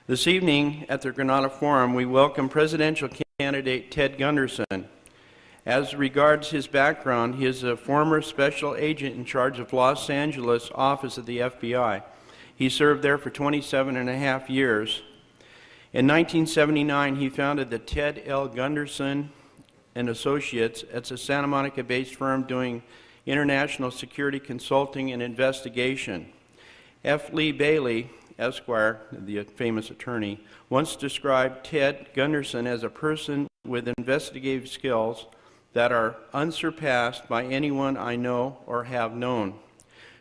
This evening at the Granada Forum, we welcome presidential candidate Ted Gunderson. As regards his background, he is a former special agent in charge of Los Angeles office of the FBI. He served there for 27 and a half years. In 1979, he founded the Ted L. Gunderson and Associates. It's a Santa Monica-based firm doing international security consulting and investigation. F. Lee Bailey, Esquire, the famous attorney, once described Ted Gunderson as a person with investigative skills that are unsurpassed by anyone I know or have known.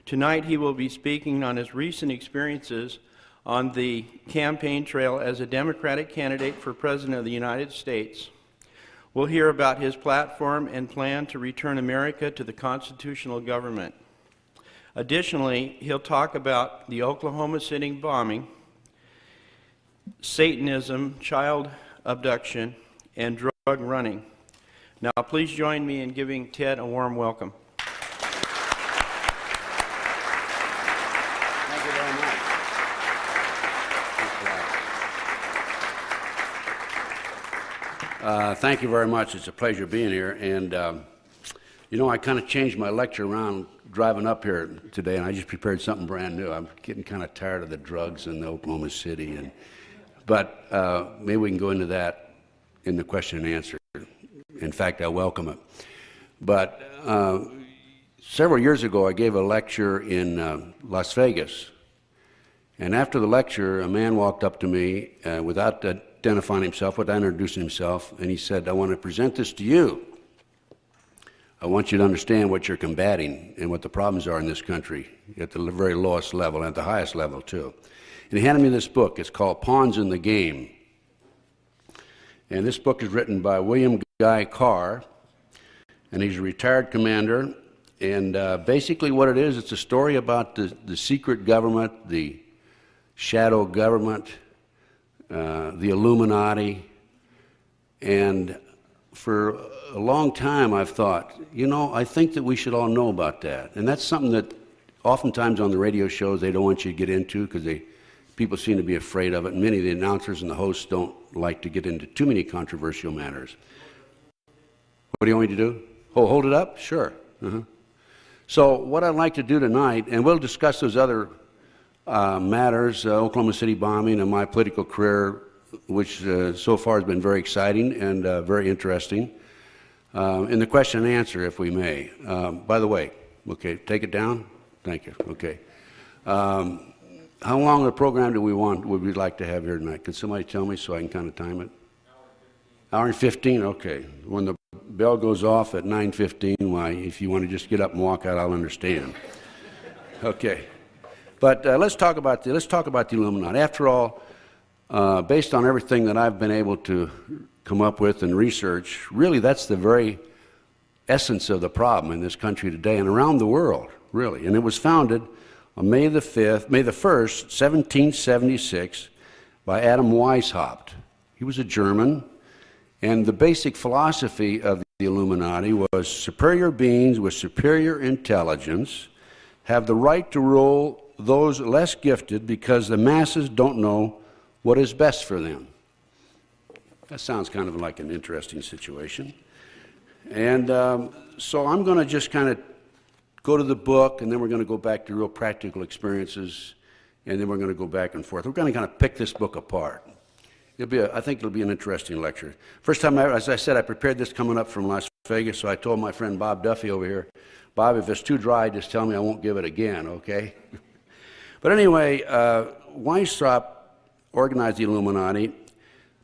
Tonight he will be speaking on his recent experiences on the campaign trail as a Democratic candidate for President of the United States. We'll hear about his platform and plan to return America to the constitutional government. Additionally, he'll talk about the Oklahoma City bombing, Satanism, child abduction, and drug running. Now, please join me in giving Ted a warm welcome. Thank you very much. Thank you very much. It's a pleasure being here. And, you know, I kind of changed my lecture around driving up here today, and I just prepared something brand new. I'm getting kind of tired of the drugs in Oklahoma City. But maybe we can go into that in the question and answer. In fact, I welcome it. But several years ago, I gave a lecture in Las Vegas. And after the lecture, a man walked up to me without identifying himself, without introducing himself, and he said, "I want to present this to you. I want you to understand what you're combating and what the problems are in this country at the very lowest level and at the highest level, too." And he handed me this book. It's called Pawns in the Game. And this book is written by William Guy Carr, and he's a retired commander. And basically what it is, it's a story about the secret government, the shadow government, the Illuminati. And for a long time I've thought, you know, I think that we should all know about that. And that's something that oftentimes on the radio shows they don't want you to get into because people seem to be afraid of it. And many of the announcers and the hosts don't like to get into too many controversial matters. What do you want me to do? Oh, hold it up? Sure. So what I'd like to do tonight, and we'll discuss those other matters, Oklahoma City bombing and my political career, which so far has been very exciting and very interesting, in the question and answer, if we may. By the way, okay, take it down. Thank you. Okay. How long of a program would we like to have here tonight? Could somebody tell me so I can kind of time it? Hour and 15? Okay. When the bell goes off at 9:15, why, if you want to just get up and walk out, I'll understand. Okay. But let's talk about the Illuminati. After all, based on everything that I've been able to come up with and research, really that's the very essence of the problem in this country today and around the world, really. And it was founded on May the 1st, 1776, by Adam Weishaupt. He was a German, and the basic philosophy of the Illuminati was superior beings with superior intelligence have the right to rule those less gifted because the masses don't know what is best for them. That sounds kind of like an interesting situation. And so I'm going to just kind of go to the book, and then we're going to go back to real practical experiences, and then we're going to go back and forth. We're going to kind of pick this book apart. I think it'll be an interesting lecture. First time, as I said, I prepared this coming up from Las Vegas, so I told my friend Bob Duffy over here, "Bob, if it's too dry, just tell me I won't give it again, okay?" But anyway, Weishaupt organized the Illuminati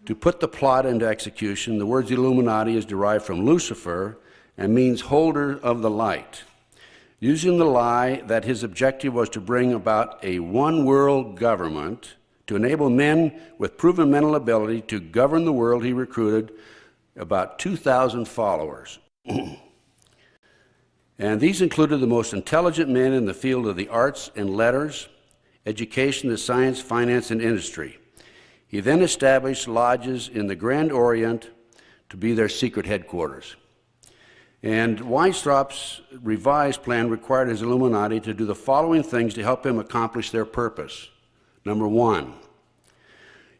to put the plot into execution. The words Illuminati is derived from Lucifer and means holder of the light, using the lie that his objective was to bring about a one-world government to enable men with proven mental ability to govern the world. He recruited about 2,000 followers. And these included the most intelligent men in the field of the arts and letters, education, the science, finance, and industry. He then established lodges in the Grand Orient to be their secret headquarters. And Weishaupt's revised plan required his Illuminati to do the following things to help him accomplish their purpose. Number one,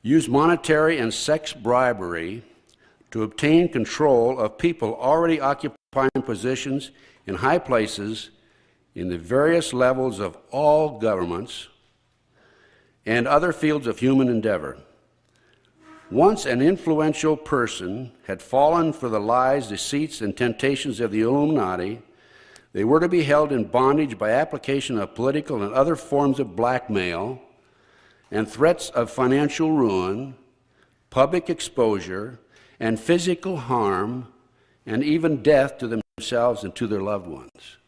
use monetary and sex bribery to obtain control of people already occupying positions in high places in the various levels of all governments and other fields of human endeavor. Once an influential person had fallen for the lies, deceits, and temptations of the Illuminati, they were to be held in bondage by application of political and other forms of blackmail and threats of financial ruin, public exposure, and physical harm, and even death to themselves and to their loved ones.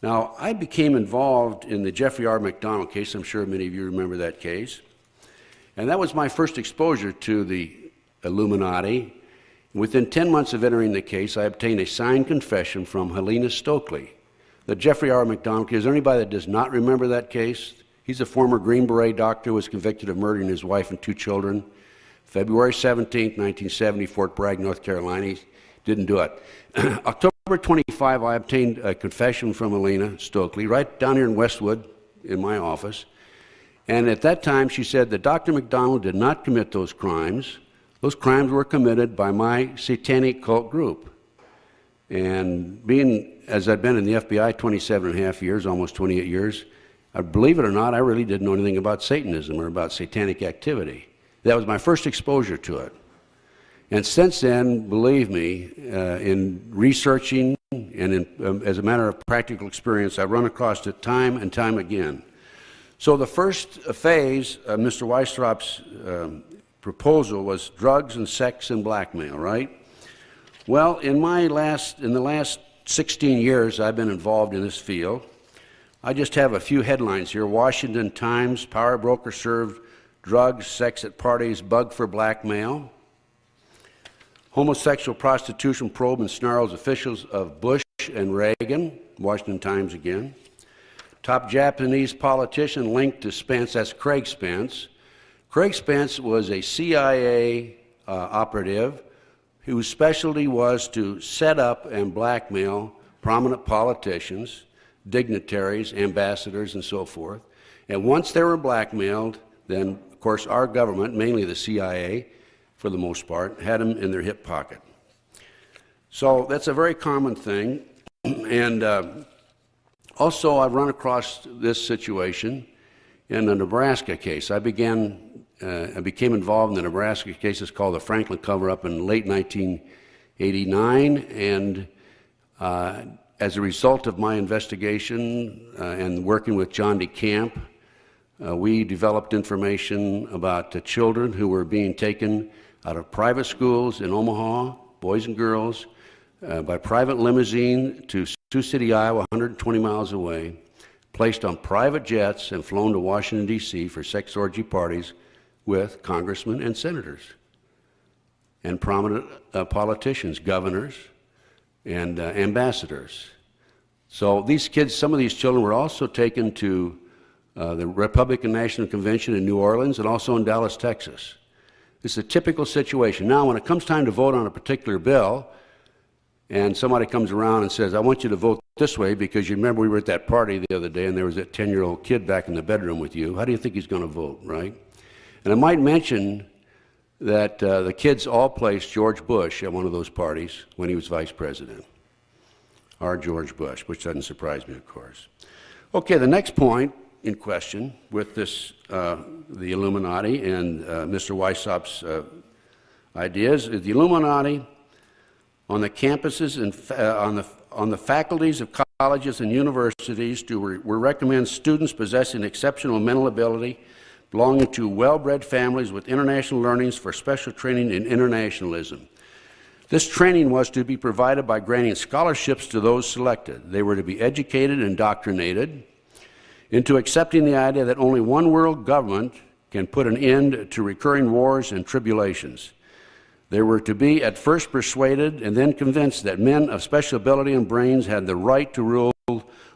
Now, I became involved in the Jeffrey R. McDonald case. I'm sure many of you remember that case. And that was my first exposure to the Illuminati. Within 10 months of entering the case, I obtained a signed confession from Helena Stokely. The Jeffrey R. McDonald case, is there anybody that does not remember that case? He's a former Green Beret doctor who was convicted of murdering his wife and 2 children. February 17, 1970, Fort Bragg, North Carolina. He didn't do it. October 25, I obtained a confession from Helena Stokely right down here in Westwood in my office. And at that time, she said that Dr. McDonald did not commit those crimes. Those crimes were committed by my satanic cult group. And being, as I've been in the FBI 27 and a half years, almost 28 years, believe it or not, I really didn't know anything about Satanism or about satanic activity. That was my first exposure to it. And since then, believe me, in researching and as a matter of practical experience, I've run across it time and time again. So the first phase of Mr. Weisstrop's proposal was drugs and sex and blackmail, right? Well, in the last 16 years I've been involved in this field. I just have a few headlines here. Washington Times, power broker served drugs, sex at parties, bug for blackmail. Homosexual prostitution probe ensnarls officials of Bush and Reagan, Washington Times again. Top Japanese politician linked to Spence, that's Craig Spence. Craig Spence was a CIA operative whose specialty was to set up and blackmail prominent politicians, dignitaries, ambassadors, and so forth. And once they were blackmailed, then, of course, our government, mainly the CIA, for the most part, had them in their hip pocket. So that's a very common thing. And also, I've run across this situation in the Nebraska case. I became involved in the Nebraska case. It's called the Franklin cover-up in late 1989. And as a result of my investigation and working with John DeCamp, we developed information about the children who were being taken out of private schools in Omaha, boys and girls, by private limousine to Sioux City, Iowa, 120 miles away, placed on private jets and flown to Washington, D.C. for sex orgy parties with congressmen and senators and prominent politicians, governors, and ambassadors. So these kids, some of these children were also taken to the Republican National Convention in New Orleans and also in Dallas, Texas. It's a typical situation. Now, when it comes time to vote on a particular bill, and somebody comes around and says, I want you to vote this way because you remember we were at that party the other day and there was that 10-year-old kid back in the bedroom with you, how do you think he's going to vote, right? And I might mention that the kids all placed George Bush at one of those parties when he was vice president. Our George Bush, which doesn't surprise me, of course. Okay, the next point in question with this, the Illuminati and Mr. Weisstrop's ideas is the Illuminati on the campuses and on the faculties of colleges and universities were recommend students possessing exceptional mental ability, belonging to well-bred families with international learnings for special training in internationalism. This training was to be provided by granting scholarships to those selected. They were to be educated and indoctrinated into accepting the idea that only one world government can put an end to recurring wars and tribulations. They were to be at first persuaded and then convinced that men of special ability and brains had the right to rule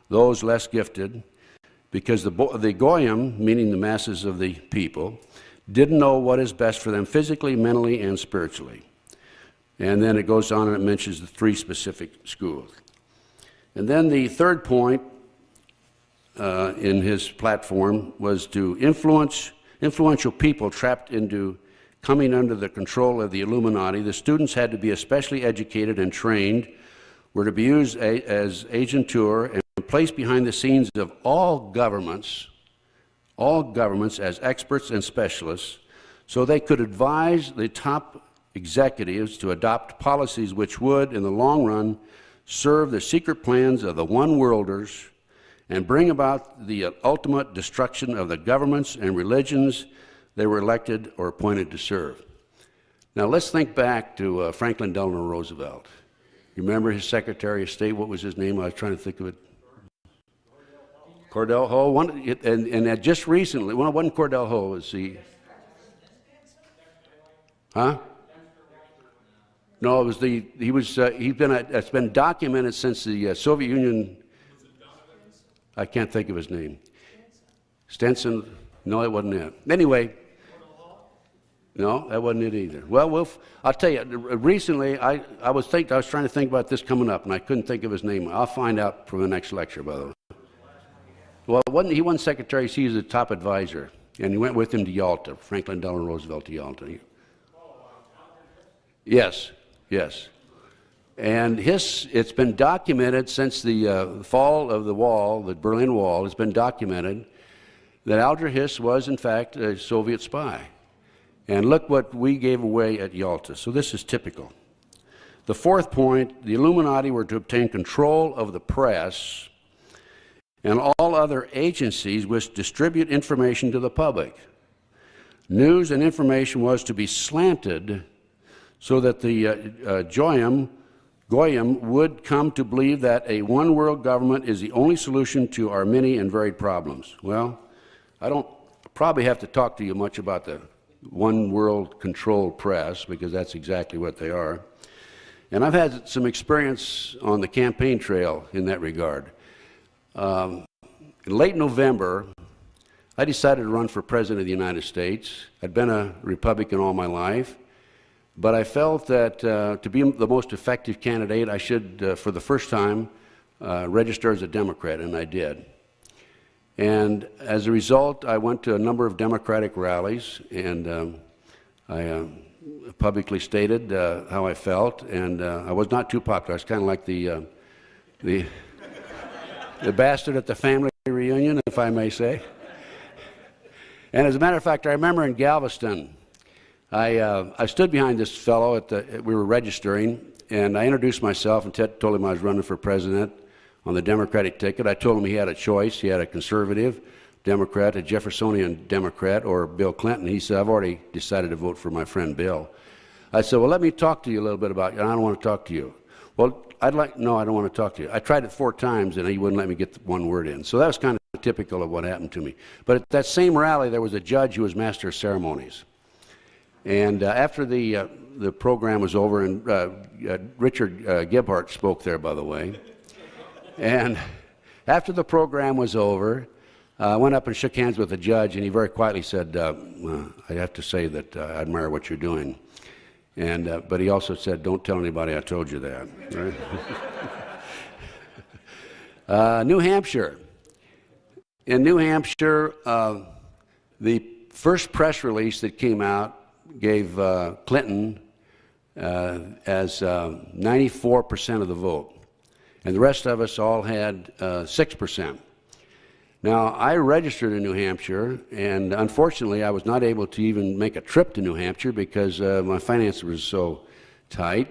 those less gifted, because the Goyim, meaning the masses of the people, didn't know what is best for them physically, mentally, and spiritually. And then it goes on and it mentions the 3 specific schools. And then the third point in his platform was to influence influential people trapped into coming under the control of the Illuminati. The students had to be especially educated and trained, were to be used as agentur and placed behind the scenes of all governments as experts and specialists, so they could advise the top executives to adopt policies which would, in the long run, serve the secret plans of the one-worlders and bring about the ultimate destruction of the governments and religions they were elected or appointed to serve. Now let's think back to Franklin Delano Roosevelt. You remember his Secretary of State? What was his name? I was trying to think of it. Cordell Hull. And just recently, well, it wasn't Cordell Hull. It was the... Huh? No, it was the... it's been documented since the Soviet Union... I can't think of his name. Stenson? No, it wasn't it. Anyway... No, that wasn't it either. Well, I'll tell you, recently I was trying to think about this coming up, and I couldn't think of his name. I'll find out for the next lecture, by the way. Well, he wasn't secretary, he was a top advisor, and he went with him to Yalta, Franklin Delano Roosevelt to Yalta. Yes. And it's been documented since the fall of the wall, the Berlin Wall, it's been documented that Alger Hiss was, in fact, a Soviet spy. And look what we gave away at Yalta. So this is typical. The fourth point, the Illuminati were to obtain control of the press and all other agencies which distribute information to the public. News and information was to be slanted so that the Goyim would come to believe that a one-world government is the only solution to our many and varied problems. Well, I don't probably have to talk to you much about the one-world controlled press, because that's exactly what they are. And I've had some experience on the campaign trail in that regard. In late November, I decided to run for President of the United States. I'd been a Republican all my life, but I felt that to be the most effective candidate, I should, for the first time, register as a Democrat, and I did. And as a result, I went to a number of Democratic rallies, and I publicly stated how I felt, and I was not too popular. I was kind of like the bastard at the family reunion, if I may say. And as a matter of fact, I remember in Galveston, I stood behind this fellow we were registering, and I introduced myself, and Ted told him I was running for president on the Democratic ticket. I told him he had a choice. He had a conservative Democrat, a Jeffersonian Democrat, or Bill Clinton. He said, I've already decided to vote for my friend Bill. I said, well, let me talk to you a little bit about you. I don't want to talk to you. Well, no, I don't want to talk to you. I tried it 4 times, and he wouldn't let me get one word in. So that was kind of typical of what happened to me. But at that same rally, there was a judge who was master of ceremonies. And after the program was over, and Richard Gebhardt spoke there, by the way. And after the program was over, I went up and shook hands with the judge, and he very quietly said, I have to say that I admire what you're doing. And but he also said, don't tell anybody I told you that. Right? New Hampshire. In New Hampshire, the first press release that came out gave Clinton as 94% of the vote. And the rest of us all had 6%. Now, I registered in New Hampshire, and unfortunately, I was not able to even make a trip to New Hampshire because my finances were so tight.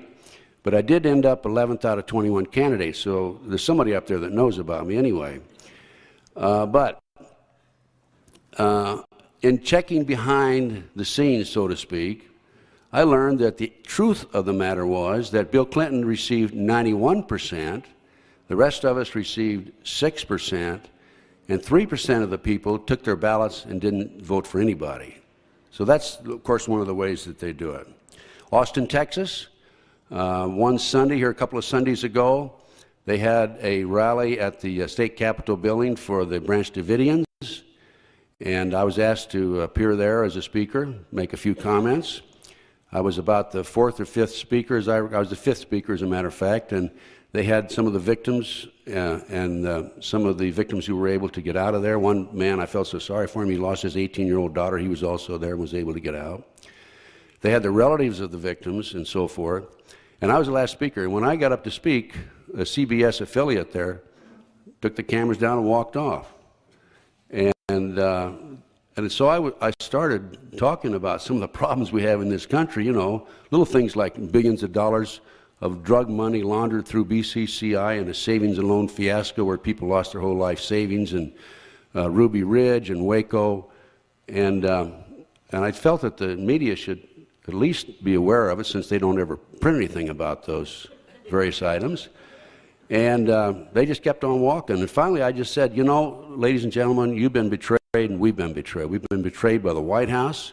But I did end up 11th out of 21 candidates, so there's somebody up there that knows about me anyway. But in checking behind the scenes, so to speak, I learned that the truth of the matter was that Bill Clinton received 91%, the rest of us received 6%, and 3% of the people took their ballots and didn't vote for anybody. So that's, of course, one of the ways that they do it. Austin, Texas, one Sunday here, a couple of Sundays ago, they had a rally at the state capitol building for the Branch Davidians, and I was asked to appear there as a speaker, make a few comments. I was about the 4th or 5th speaker. I was the 5th speaker, as a matter of fact, and They had some of the victims and some of the victims who were able to get out of there. One man, I felt so sorry for him. He lost his 18-year-old daughter. He was also there and was able to get out. They had the relatives of the victims and so forth. And I was the last speaker. And when I got up to speak, a CBS affiliate there took the cameras down and walked off. And so I started talking about some of the problems we have in this country, you know, little things like billions of dollars of drug money laundered through BCCI and a savings and loan fiasco where people lost their whole life savings, and Ruby Ridge and Waco. And I felt that the media should at least be aware of it, since they don't ever print anything about those various items. And they just kept on walking. And finally I just said, you know, ladies and gentlemen, you've been betrayed and we've been betrayed. We've been betrayed by the White House.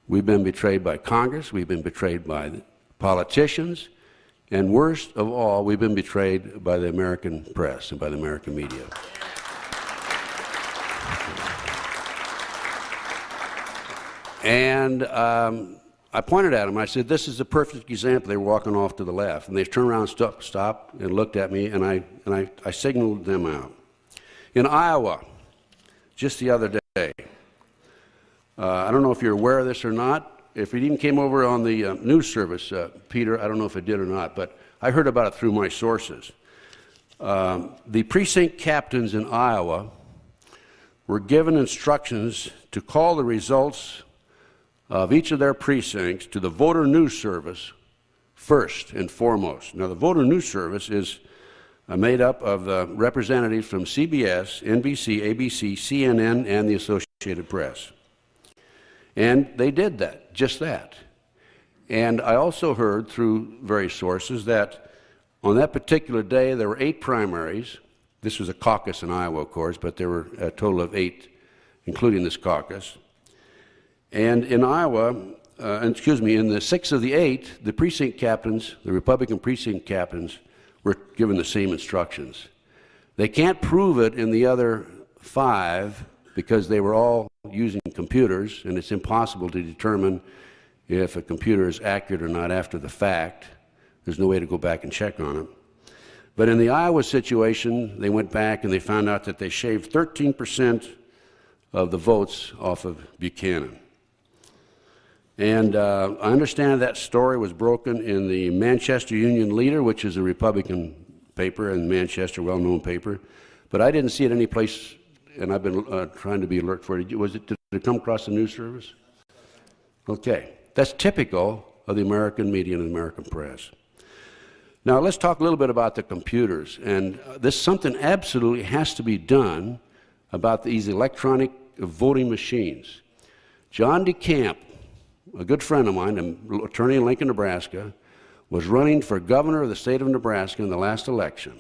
We've been betrayed by Congress. We've been betrayed by the politicians. And worst of all, we've been betrayed by the American press and by the American media. And I pointed at them. I said, this is a perfect example. They were walking off to the left. And they turned around, stopped, and looked at me, and I signaled them out. In Iowa, just the other day, I don't know if you're aware of this or not. If it even came over on the news service, Peter, I don't know if it did or not, but I heard about it through my sources. The precinct captains in Iowa were given instructions to call the results of each of their precincts to the voter news service first and foremost. Now, the voter news service is made up of representatives from CBS, NBC, ABC, CNN, and the Associated Press. And they did that, just that. And I also heard through various sources that on that particular day there were 8 primaries. This was a caucus in Iowa, of course, but there were a total of 8, including this caucus. And in Iowa, in the 6 of the 8, the precinct captains, the Republican precinct captains, were given the same instructions. They can't prove it in the other 5 because they were all using computers, and it's impossible to determine if a computer is accurate or not after the fact. There's no way to go back and check on it. But in the Iowa situation, they went back and they found out that they shaved 13% of the votes off of Buchanan. And I understand that story was broken in the Manchester Union Leader, which is a Republican paper in Manchester, well-known paper. But I didn't see it any place, and I've been trying to be alert for it. Did it come across the news service? Okay. That's typical of the American media and the American press. Now, let's talk a little bit about the computers. And something absolutely has to be done about these electronic voting machines. John DeCamp, a good friend of mine, an attorney in Lincoln, Nebraska, was running for governor of the state of Nebraska in the last election.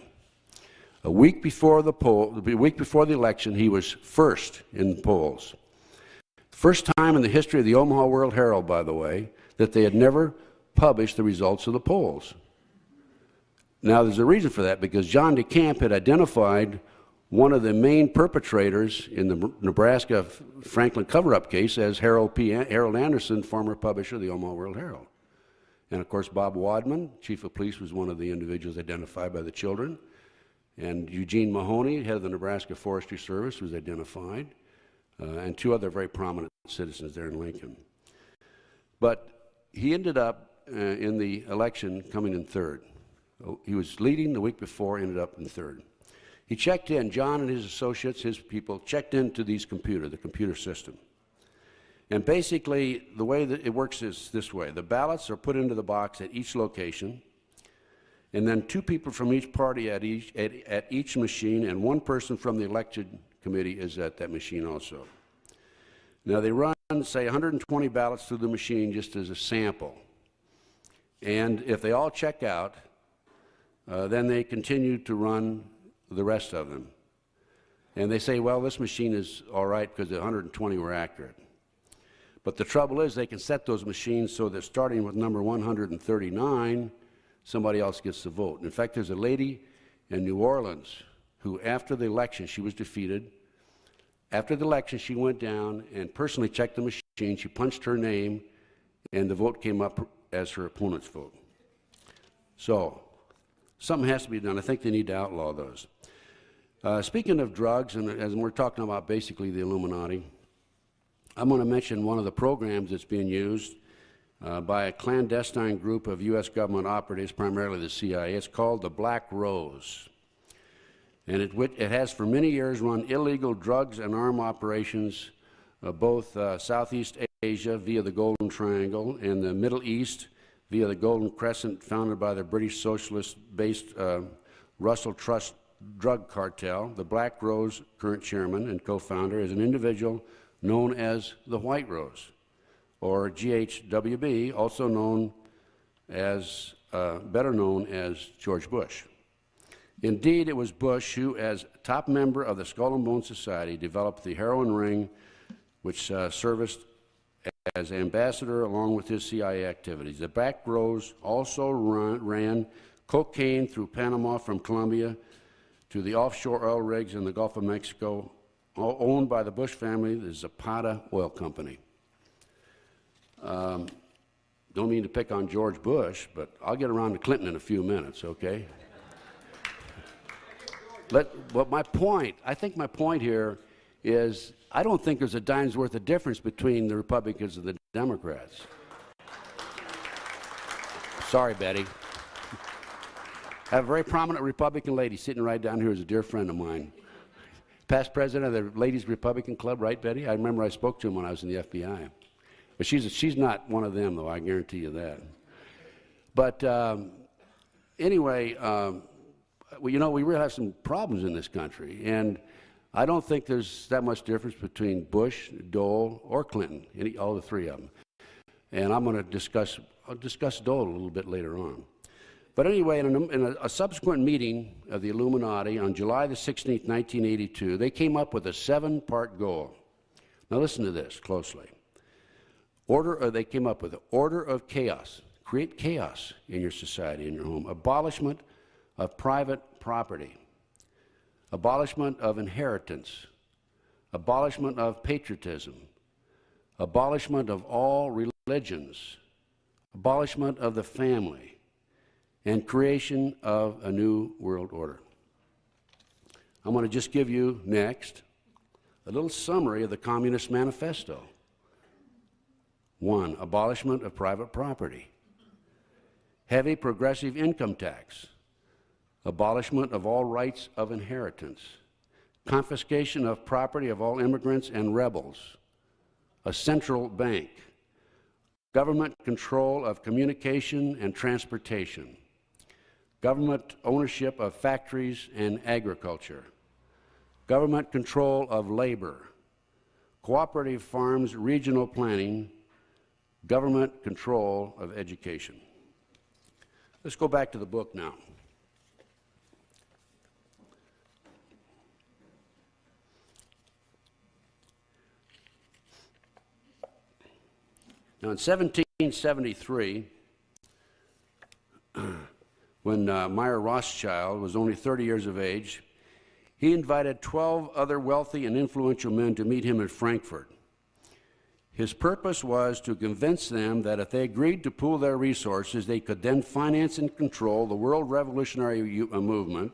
A week before the election, he was first in the polls. First time in the history of the Omaha World-Herald, by the way, that they had never published the results of the polls. Now, there's a reason for that, because John DeCamp had identified one of the main perpetrators in the Nebraska Franklin cover-up case as Harold Anderson, former publisher of the Omaha World-Herald. And, of course, Bob Wadman, chief of police, was one of the individuals identified by the children. And Eugene Mahoney, head of the Nebraska Forestry Service, was identified. And 2 other very prominent citizens there in Lincoln. But he ended up in the election coming in 3rd. He was leading the week before, ended up in 3rd. He checked in, John and his associates, his people, checked into the computer system. And basically, the way that it works is this way. The ballots are put into the box at each location, and then 2 people from each party at each machine, and 1 person from the election committee is at that machine also. Now, they run, say, 120 ballots through the machine just as a sample. And if they all check out, then they continue to run the rest of them. And they say, well, this machine is all right because the 120 were accurate. But the trouble is they can set those machines so that starting with number 139, somebody else gets the vote. In fact, there's a lady in New Orleans who, after the election, she was defeated. After the election, she went down and personally checked the machine. She punched her name, and the vote came up as her opponent's vote. So Something has to be done. I think they need to outlaw those. Speaking of drugs, and as we're talking about basically the Illuminati, I'm going to mention one of the programs that's being used by a clandestine group of U.S. government operatives, primarily the CIA. It's called the Black Rose. And it has for many years run illegal drugs and arm operations, both Southeast Asia via the Golden Triangle and the Middle East via the Golden Crescent, founded by the British socialist-based Russell Trust drug cartel. The Black Rose, current chairman and co-founder, is an individual known as the White Rose, or GHWB, also known as, better known as George Bush. Indeed, it was Bush who, as top member of the Skull and Bone Society, developed the heroin ring, which serviced as ambassador along with his CIA activities. The Black Rose also ran cocaine through Panama from Colombia to the offshore oil rigs in the Gulf of Mexico, all owned by the Bush family, the Zapata Oil Company. Don't mean to pick on George Bush, but I'll get around to Clinton in a few minutes, okay? But my point, I think my point here is I don't think there's a dime's worth of difference between the Republicans and the Democrats. Sorry, Betty. I have a very prominent Republican lady sitting right down here who's a dear friend of mine. Past president of the Ladies Republican Club, right, Betty? I remember I spoke to him when I was in the FBI. But she's not one of them, though, I guarantee you that. But anyway, well, you know, we really have some problems in this country, and I don't think there's that much difference between Bush, Dole, or Clinton, all the three of them. And I'm going to I'll discuss Dole a little bit later on. But anyway, in a subsequent meeting of the Illuminati on July the 16th, 1982, they came up with a 7-part goal. Now listen to this closely. They came up with an order of chaos. Create chaos in your society, in your home. Abolishment of private property. Abolishment of inheritance. Abolishment of patriotism. Abolishment of all religions. Abolishment of the family. And creation of a new world order. I'm going to just give you next a little summary of the Communist Manifesto. 1, abolishment of private property. Heavy progressive income tax. Abolishment of all rights of inheritance. Confiscation of property of all immigrants and rebels. A central bank. Government control of communication and transportation. Government ownership of factories and agriculture. Government control of labor. Cooperative farms, regional planning. Government control of education. Let's go back to the book now. Now, in 1773, when Meyer Rothschild was only 30 years of age, he invited 12 other wealthy and influential men to meet him in Frankfurt. His purpose was to convince them that if they agreed to pool their resources, they could then finance and control the world revolutionary movement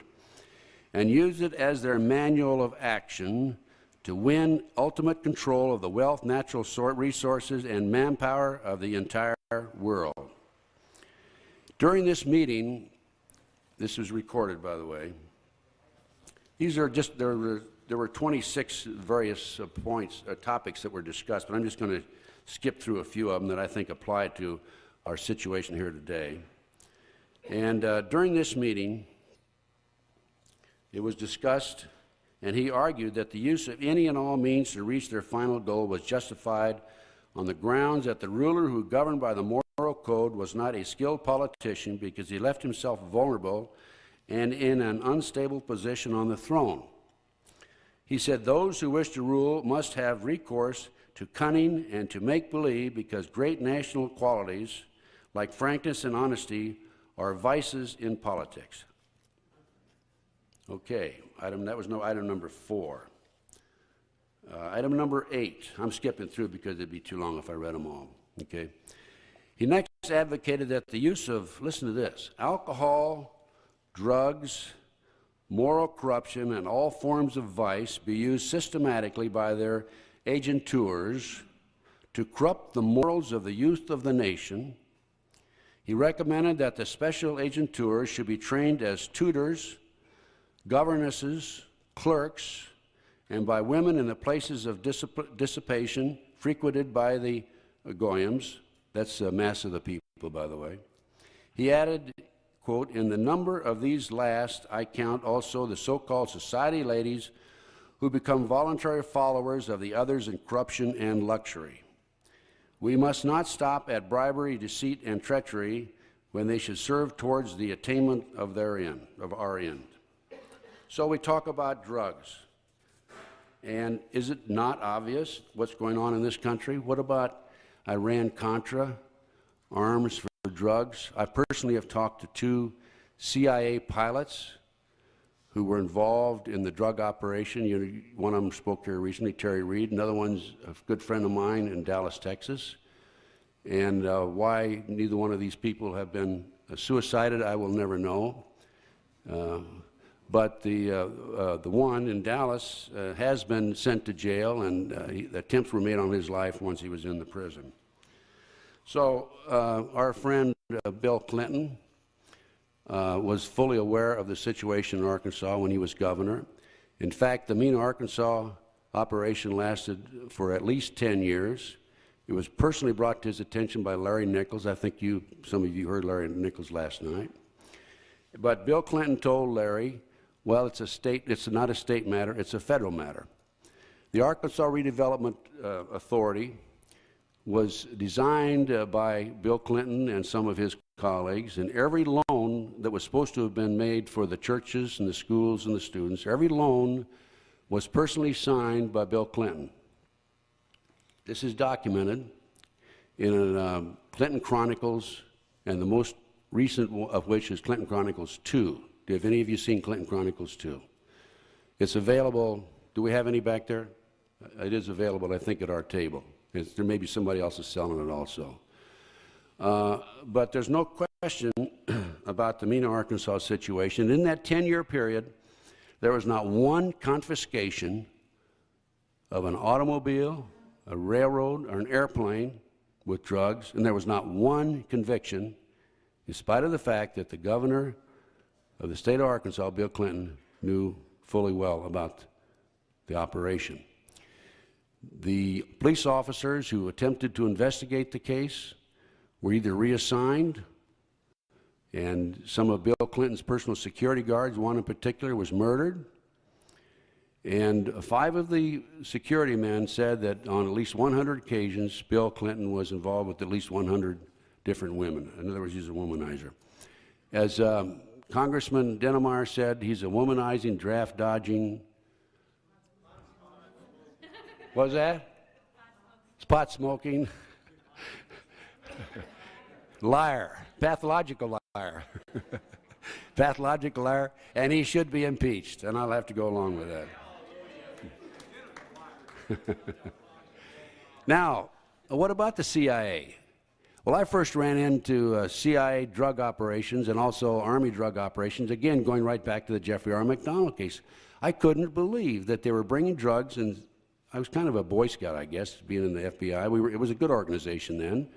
and use it as their manual of action to win ultimate control of the wealth, natural resources, and manpower of the entire world. During this meeting, this was recorded, by the way, there were 26 various topics that were discussed, but I'm just going to skip through a few of them that I think apply to our situation here today. And during this meeting, it was discussed, and he argued that the use of any and all means to reach their final goal was justified on the grounds that the ruler who governed by the moral code was not a skilled politician because he left himself vulnerable and in an unstable position on the throne. He said those who wish to rule must have recourse to cunning and to make-believe because great national qualities like frankness and honesty are vices in politics. Okay, that was item number 4. Item number 8, I'm skipping through because it'd be too long if I read them all, okay? He next advocated that the use of, listen to this, alcohol, drugs, moral corruption, and all forms of vice be used systematically by their agenteurs to corrupt the morals of the youth of the nation, he recommended that the special agenteurs should be trained as tutors, governesses, clerks, and by women in the places of dissipation frequented by the goyim. That's a mass of the people, by the way. He added, quote, "In the number of these last, I count also the so-called society ladies who become voluntary followers of the others in corruption and luxury. We must not stop at bribery, deceit, and treachery when they should serve towards the attainment of our end." So we talk about drugs. And is it not obvious what's going on in this country? What about Iran-Contra, arms for drugs? I personally have talked to 2 CIA pilots who were involved in the drug operation. One of them spoke here recently, Terry Reed. Another one's a good friend of mine in Dallas, Texas. And why neither one of these people have been suicided, I will never know. But the one in Dallas has been sent to jail, and attempts were made on his life once he was in the prison. So our friend Bill Clinton was fully aware of the situation in Arkansas when he was governor. In fact, the Mena, Arkansas operation lasted for at least 10 years. It was personally brought to his attention by Larry Nichols. I think some of you heard Larry Nichols last night. But Bill Clinton told Larry, well, it's not a state matter, it's a federal matter. The Arkansas Redevelopment Authority was designed by Bill Clinton and some of his colleagues, and every loan that was supposed to have been made for the churches and the schools and the students, every loan was personally signed by Bill Clinton. This is documented in Clinton Chronicles, and the most recent of which is Clinton Chronicles 2. Have any of you seen Clinton Chronicles 2? It's available. Do we have any back there? It is available, I think, at our table. There may be somebody else is selling it also. But there's no question about the Mena, Arkansas situation. In that 10-year period, there was not one confiscation of an automobile, a railroad, or an airplane with drugs, and there was not one conviction, in spite of the fact that the governor of the state of Arkansas, Bill Clinton, knew fully well about the operation. The police officers who attempted to investigate the case were either reassigned, and some of Bill Clinton's personal security guards, one in particular, was murdered. And 5 of the security men said that on at least 100 occasions, Bill Clinton was involved with at least 100 different women. In other words, he's a womanizer. As Congressman Dennemeyer said, he's a womanizing, draft-dodging. What was that? Pot smoking. Liar. Pathological liar. Pathological liar. And he should be impeached, and I'll have to go along with that. Now, what about the CIA? Well, I first ran into CIA drug operations and also Army drug operations, again, going right back to the Jeffrey R. McDonald case. I couldn't believe that they were bringing drugs, and I was kind of a Boy Scout, I guess, being in the FBI. It was a good organization then.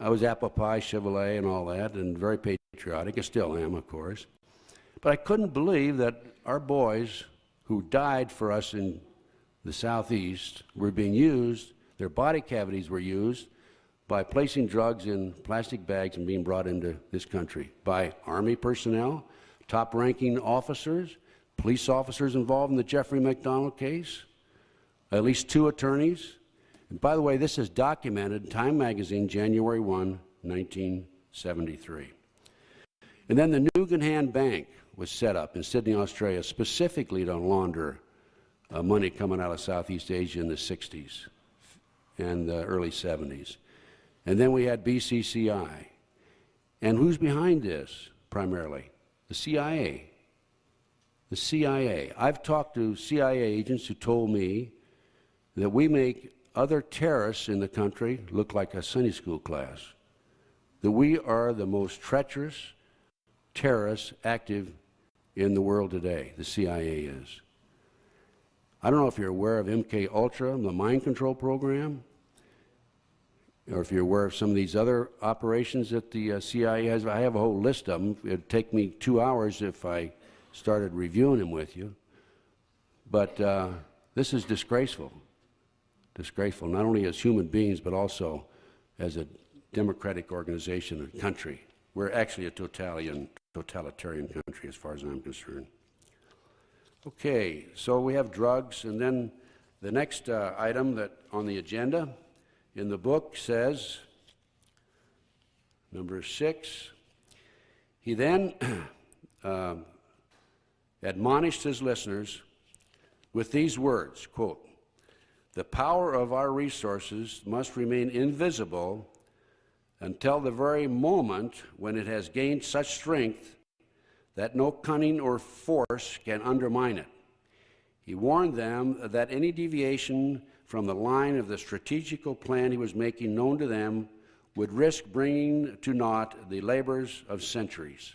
I was apple pie, Chevrolet, and all that, and very patriotic. I still am, of course. But I couldn't believe that our boys who died for us in the Southeast were being used, their body cavities were used, by placing drugs in plastic bags and being brought into this country by Army personnel, top-ranking officers, police officers involved in the Jeffrey McDonald case, at least 2 attorneys. And by the way, this is documented in Time Magazine, January 1, 1973. And then the Nugan Bank was set up in Sydney, Australia, specifically to launder money coming out of Southeast Asia in the 60s and the early 70s. And then we had BCCI. And who's behind this, primarily? The CIA. The CIA. I've talked to CIA agents who told me that we make other terrorists in the country look like a Sunday school class. That we are the most treacherous, terrorists active in the world today. The CIA is. I don't know if you're aware of MK Ultra, the mind control program, or if you're aware of some of these other operations that the CIA has. I have a whole list of them. It'd take me 2 hours if I started reviewing them with you. But this is disgraceful. Disgraceful, not only as human beings, but also as a democratic organization, a country. We're actually a totalitarian country as far as I'm concerned. Okay, so we have drugs, and then the next item that on the agenda in the book says, number 6, he then admonished his listeners with these words, quote, "The power of our resources must remain invisible until the very moment when it has gained such strength that no cunning or force can undermine it." He warned them that any deviation from the line of the strategical plan he was making known to them would risk bringing to naught the labors of centuries.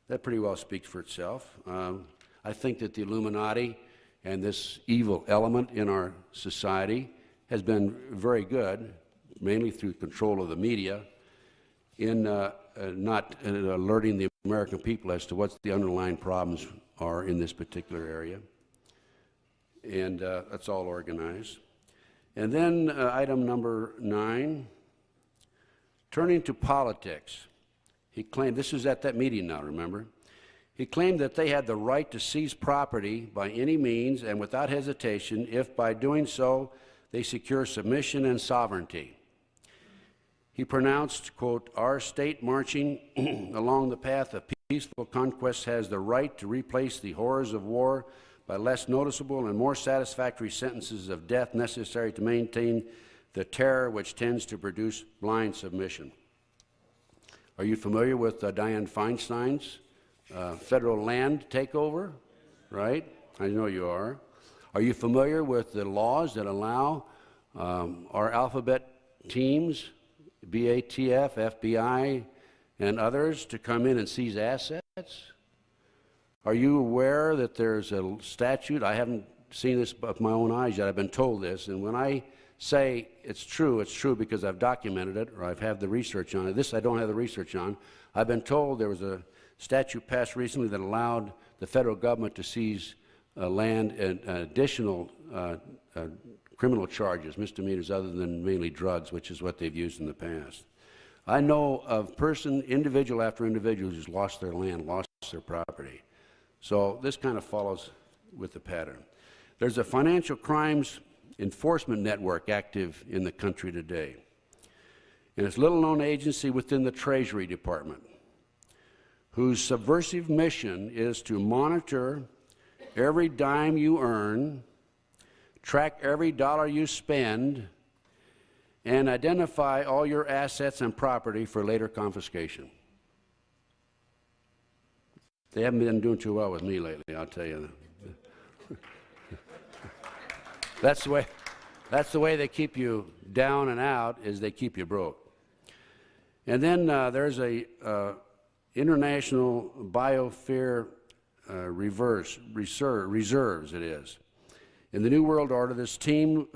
That pretty well speaks for itself. I think that the Illuminati and this evil element in our society has been very good, mainly through control of the media, in not alerting the American people as to what the underlying problems are in this particular area. And that's all organized. And then item number 9, turning to politics. He claimed, this was at that meeting now, remember? He claimed that they had the right to seize property by any means and without hesitation if by doing so they secure submission and sovereignty. He pronounced, quote, "Our state marching along the path of peaceful conquest has the right to replace the horrors of war by less noticeable and more satisfactory sentences of death necessary to maintain the terror which tends to produce blind submission." Are you familiar with Dianne Feinstein's federal land takeover? Right? I know you are. Are you familiar with the laws that allow our alphabet teams, BATF, FBI, and others, to come in and seize assets? Are you aware that there's a statute? I haven't seen this with my own eyes yet. I've been told this, and when I say it's true because I've documented it or I've had the research on it. This I don't have the research on. I've been told there was a statute passed recently that allowed the federal government to seize land and additional criminal charges, misdemeanors other than mainly drugs, which is what they've used in the past. I know of individual after individual who's lost their land, lost their property. So this kind of follows with the pattern. There's a financial crimes enforcement network active in the country today. And it's a little-known agency within the Treasury Department whose subversive mission is to monitor every dime you earn, track every dollar you spend, and identify all your assets and property for later confiscation. They haven't been doing too well with me lately, I'll tell you. That's the way they keep you down and out, is they keep you broke. And then there's a international biosphere reserves, it is. In the New World Order, this team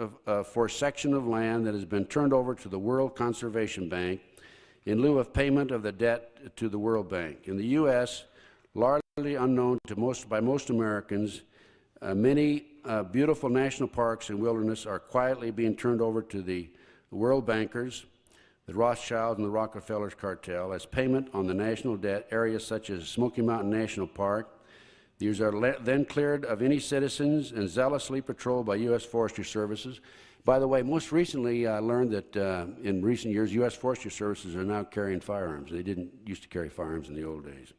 for section of land that has been turned over to the World Conservation Bank in lieu of payment of the debt to the World Bank. In the U.S., largely unknown by most Americans, many beautiful national parks and wilderness are quietly being turned over to the world bankers, the Rothschilds and the Rockefellers cartel, as payment on the national debt. Areas such as Smoky Mountain National Park, these are then cleared of any citizens and zealously patrolled by U.S. Forestry Services. By the way, most recently I learned that in recent years, U.S. Forestry Services are now carrying firearms. They didn't used to carry firearms in the old days.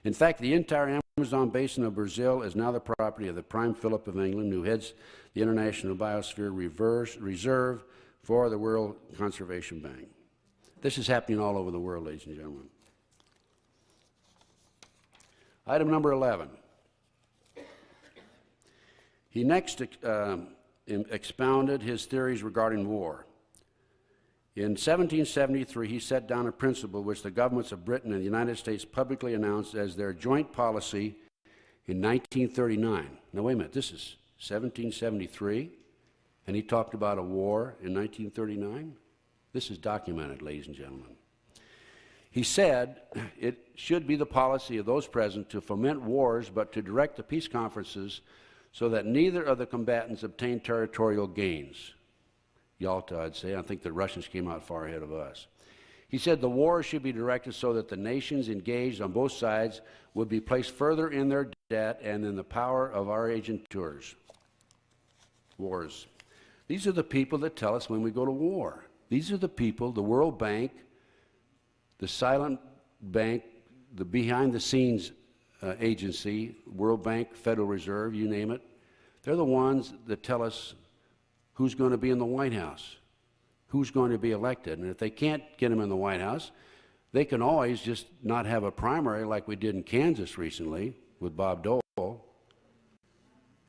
In fact, the entire Amazon basin of Brazil is now the property of the Prime Philip of England, who heads the International Biosphere Reserve for the World Conservation Bank. This is happening all over the world, ladies and gentlemen. Item number 11. He next expounded his theories regarding war. In 1773, he set down a principle which the governments of Britain and the United States publicly announced as their joint policy in 1939. Now, wait a minute, this is 1773, and he talked about a war in 1939? This is documented, ladies and gentlemen. He said it should be the policy of those present to foment wars, but to direct the peace conferences so that neither of the combatants obtained territorial gains. Yalta, I'd say. I think the Russians came out far ahead of us. He said the war should be directed so that the nations engaged on both sides would be placed further in their debt and in the power of our agenteurs. Wars. These are the people that tell us when we go to war. These are the people, the World Bank, the silent bank, the behind-the-scenes agency, World Bank, Federal Reserve, you name it. They're the ones that tell us who's going to be in the White House, who's going to be elected. And if they can't get him in the White House, they can always just not have a primary like we did in Kansas recently with Bob Dole,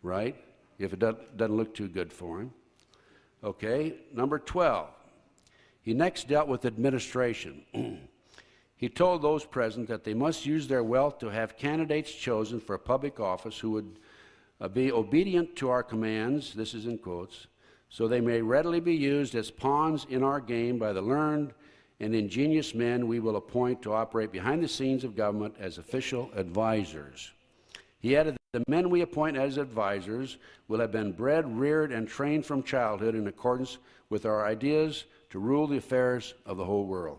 right? If it doesn't look too good for him. Okay, number 12. He next dealt with administration. He told those present that they must use their wealth to have candidates chosen for public office who would be obedient to our commands, this is in quotes, so they may readily be used as pawns in our game by the learned and ingenious men we will appoint to operate behind the scenes of government as official advisors. He added that the men we appoint as advisors will have been bred, reared, and trained from childhood in accordance with our ideas to rule the affairs of the whole world.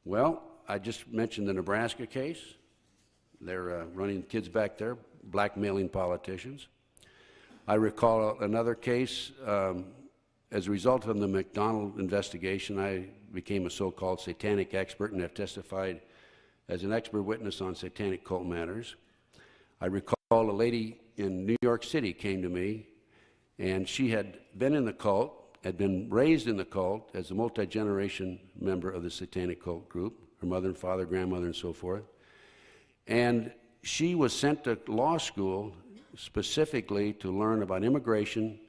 Well, I just mentioned the Nebraska case. They're running kids back there, blackmailing politicians. I recall another case, as a result of the McDonald investigation, I became a so-called satanic expert and have testified as an expert witness on satanic cult matters. I recall a lady in New York City came to me, and she had been in the cult, had been raised in the cult as a multi-generation member of the satanic cult group, her mother and father, grandmother, and so forth. And she was sent to law school specifically to learn about immigration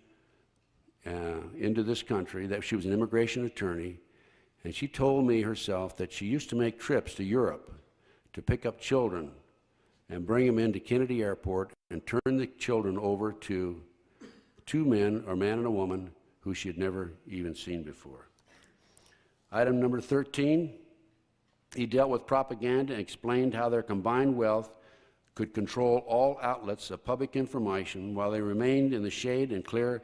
into this country, that she was an immigration attorney, and she told me herself that she used to make trips to Europe to pick up children and bring them into Kennedy Airport and turn the children over to two men, or a man and a woman, who she had never even seen before. Item number 13, he dealt with propaganda and explained how their combined wealth could control all outlets of public information while they remained in the shade and clear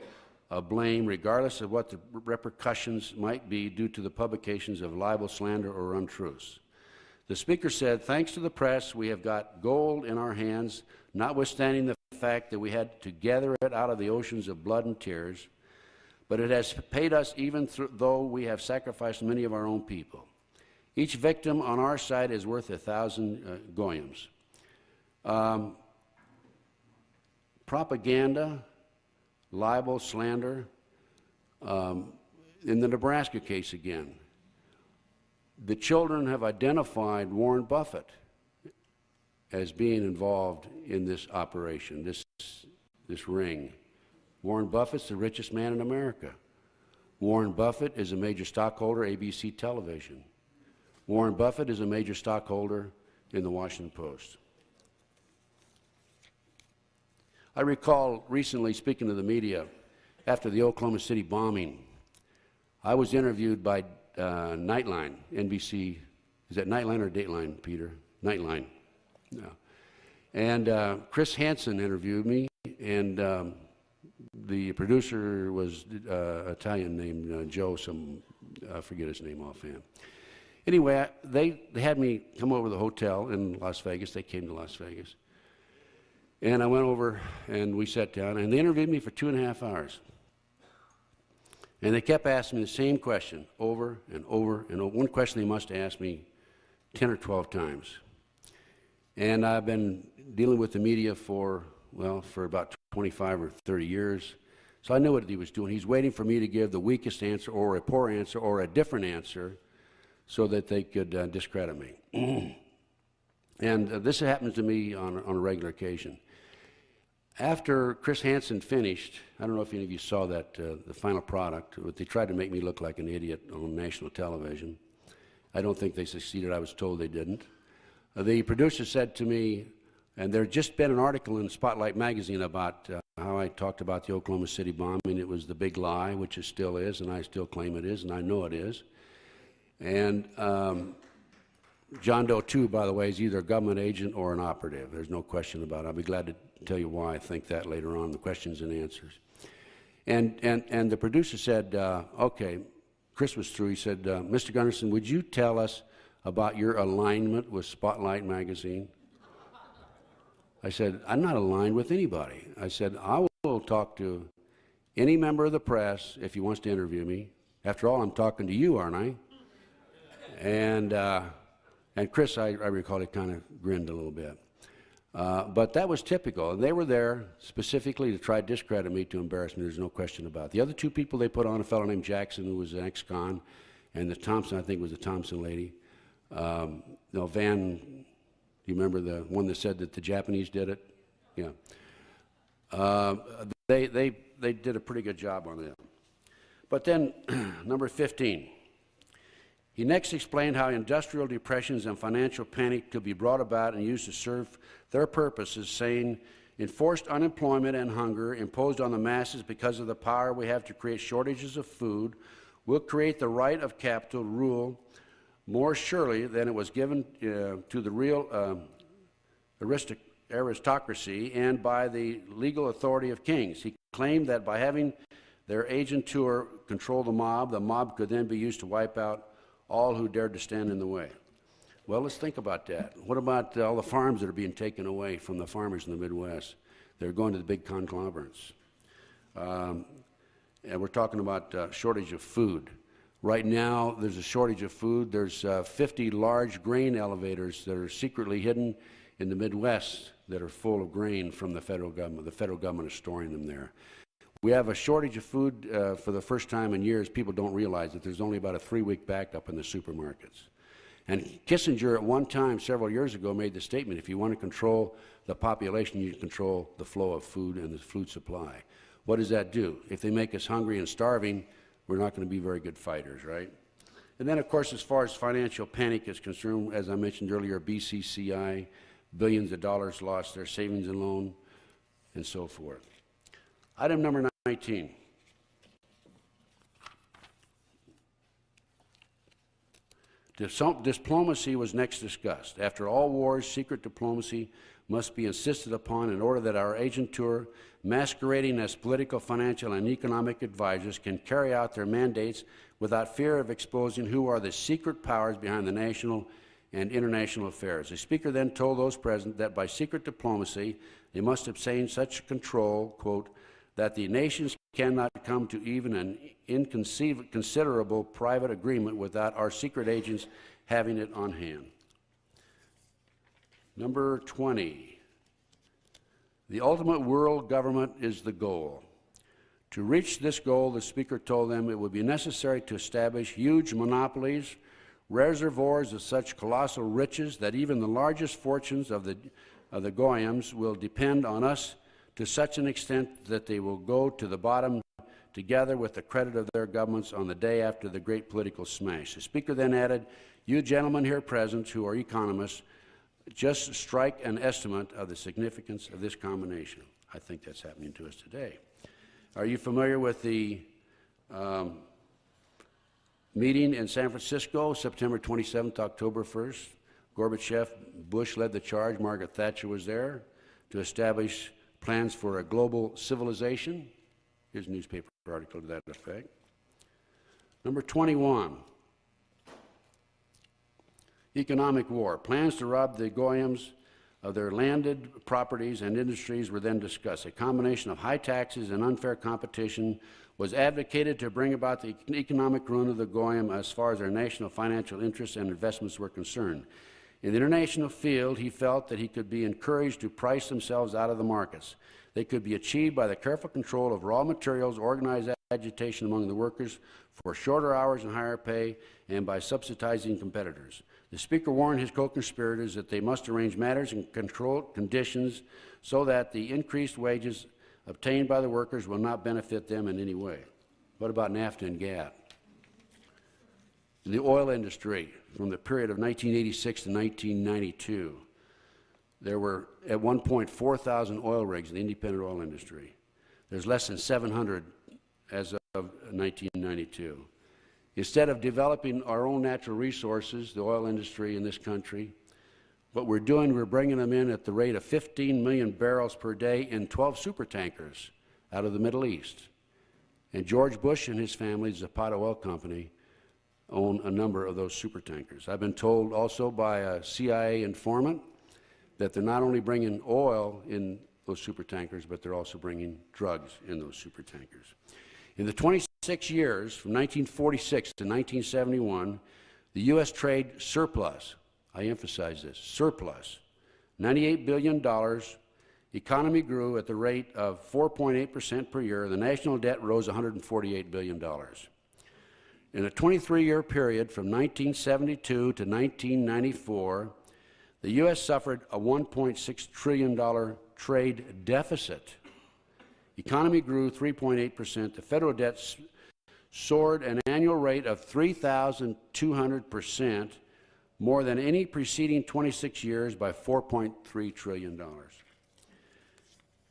of blame, regardless of what the repercussions might be due to the publications of libel, slander, or untruths. The speaker said, "Thanks to the press, we have got gold in our hands, notwithstanding the fact that we had to gather it out of the oceans of blood and tears, but it has paid us even though we have sacrificed many of our own people. Each victim on our side is worth 1,000 goyams." Propaganda, libel, slander. In the Nebraska case again, the children have identified Warren Buffett as being involved in this operation, this ring. Warren Buffett's the richest man in America. Warren Buffett is a major stockholder, ABC Television. Warren Buffett is a major stockholder in the Washington Post. I recall recently speaking to the media after the Oklahoma City bombing. I was interviewed by Nightline, NBC. Is that Nightline or Dateline, Peter? Nightline. No. And Chris Hansen interviewed me, and the producer was Italian named Joe, I forget his name offhand. Anyway, they had me come over to the hotel in Las Vegas. They came to Las Vegas. And I went over and we sat down, and they interviewed me for 2.5 hours. And they kept asking me the same question over and over and over. One question they must have asked me 10 or 12 times. And I've been dealing with the media for about 25 or 30 years. So I knew what he was doing. He's waiting for me to give the weakest answer or a poor answer or a different answer so that they could discredit me. And this happens to me on a regular occasion. After Chris Hansen finished, I don't know if any of you saw that, the final product, but they tried to make me look like an idiot on national television. I don't think they succeeded. I was told they didn't. The producer said to me, and there had just been an article in Spotlight magazine about how I talked about the Oklahoma City bombing. It was the big lie, which it still is, and I still claim it is, and I know it is. And John Doe 2, by the way, is either a government agent or an operative. There's no question about it. I'll be glad to tell you why I think that later on, the questions and answers. And the producer said, okay, Chris was through. He said, Mr. Gunderson, would you tell us about your alignment with Spotlight magazine? I said, I'm not aligned with anybody. I said, I will talk to any member of the press if he wants to interview me. After all, I'm talking to you, aren't I? And Chris, I recall, he kind of grinned a little bit. But that was typical. And they were there specifically to try to discredit me, to embarrass me. There's no question about it. The other two people they put on, a fellow named Jackson, who was an ex-con, and the Thompson, I think was the Thompson lady. Van, do you remember the one that said that the Japanese did it? Yeah. They did a pretty good job on that. But then, number 15. He next explained how industrial depressions and financial panic could be brought about and used to serve their purposes, saying, enforced unemployment and hunger imposed on the masses because of the power we have to create shortages of food will create the right of capital to rule more surely than it was given to the real aristocracy and by the legal authority of kings. He claimed that by having their agentur control the mob could then be used to wipe out all who dared to stand in the way. Well, let's think about that. What about all the farms that are being taken away from the farmers in the Midwest? They're going to the big conglomerates. And we're talking about shortage of food. Right now, there's a shortage of food. There's 50 large grain elevators that are secretly hidden in the Midwest that are full of grain from the federal government. The federal government is storing them there. We have a shortage of food for the first time in years. People don't realize that there's only about a 3-week backup in the supermarkets. And Kissinger at one time, several years ago, made the statement, if you want to control the population, you control the flow of food and the food supply. What does that do? If they make us hungry and starving, we're not going to be very good fighters, right? And then, of course, as far as financial panic is concerned, as I mentioned earlier, BCCI, billions of dollars lost, their savings and loan, and so forth. Item number 19. Diplomacy was next discussed. After all wars, secret diplomacy must be insisted upon in order that our agentur, masquerading as political, financial, and economic advisors, can carry out their mandates without fear of exposing who are the secret powers behind the national and international affairs. The speaker then told those present that by secret diplomacy, they must obtain such control, quote, that the nations cannot come to even an inconsiderable private agreement without our secret agents having it on hand. Number 20. The ultimate world government is the goal. To reach this goal, the speaker told them it would be necessary to establish huge monopolies, reservoirs of such colossal riches that even the largest fortunes of the Goyams will depend on us to such an extent that they will go to the bottom together with the credit of their governments on the day after the great political smash. The speaker then added, you gentlemen here present who are economists, just strike an estimate of the significance of this combination. I think that's happening to us today. Are you familiar with the meeting in San Francisco, September 27th, October 1st? Gorbachev, Bush led the charge, Margaret Thatcher was there to establish plans for a global civilization. Here's a newspaper article to that effect. Number 21. Economic war. Plans to rob the Goyams of their landed properties and industries were then discussed. A combination of high taxes and unfair competition was advocated to bring about the economic ruin of the Goyim as far as their national financial interests and investments were concerned. In the international field, he felt that he could be encouraged to price themselves out of the markets. They could be achieved by the careful control of raw materials, organized agitation among the workers for shorter hours and higher pay, and by subsidizing competitors. The Speaker warned his co-conspirators that they must arrange matters and control conditions so that the increased wages obtained by the workers will not benefit them in any way. What about NAFTA and GATT? The oil industry, from the period of 1986 to 1992, there were at one point 4,000 oil rigs in the independent oil industry. There's less than 700 as of 1992. Instead of developing our own natural resources, the oil industry in this country, what we're doing, we're bringing them in at the rate of 15 million barrels per day in 12 supertankers out of the Middle East. And George Bush and his family, the Zapata Oil Company, own a number of those supertankers. I've been told also by a CIA informant that they're not only bringing oil in those supertankers, but they're also bringing drugs in those supertankers. In the 26 years, from 1946 to 1971, the U.S. trade surplus, I emphasize this, surplus, $98 billion, economy grew at the rate of 4.8% per year, the national debt rose $148 billion. In a 23-year period from 1972 to 1994, the U.S. suffered a $1.6 trillion trade deficit. Economy grew 3.8%. The federal debt soared an annual rate of 3,200%, more than any preceding 26 years by $4.3 trillion.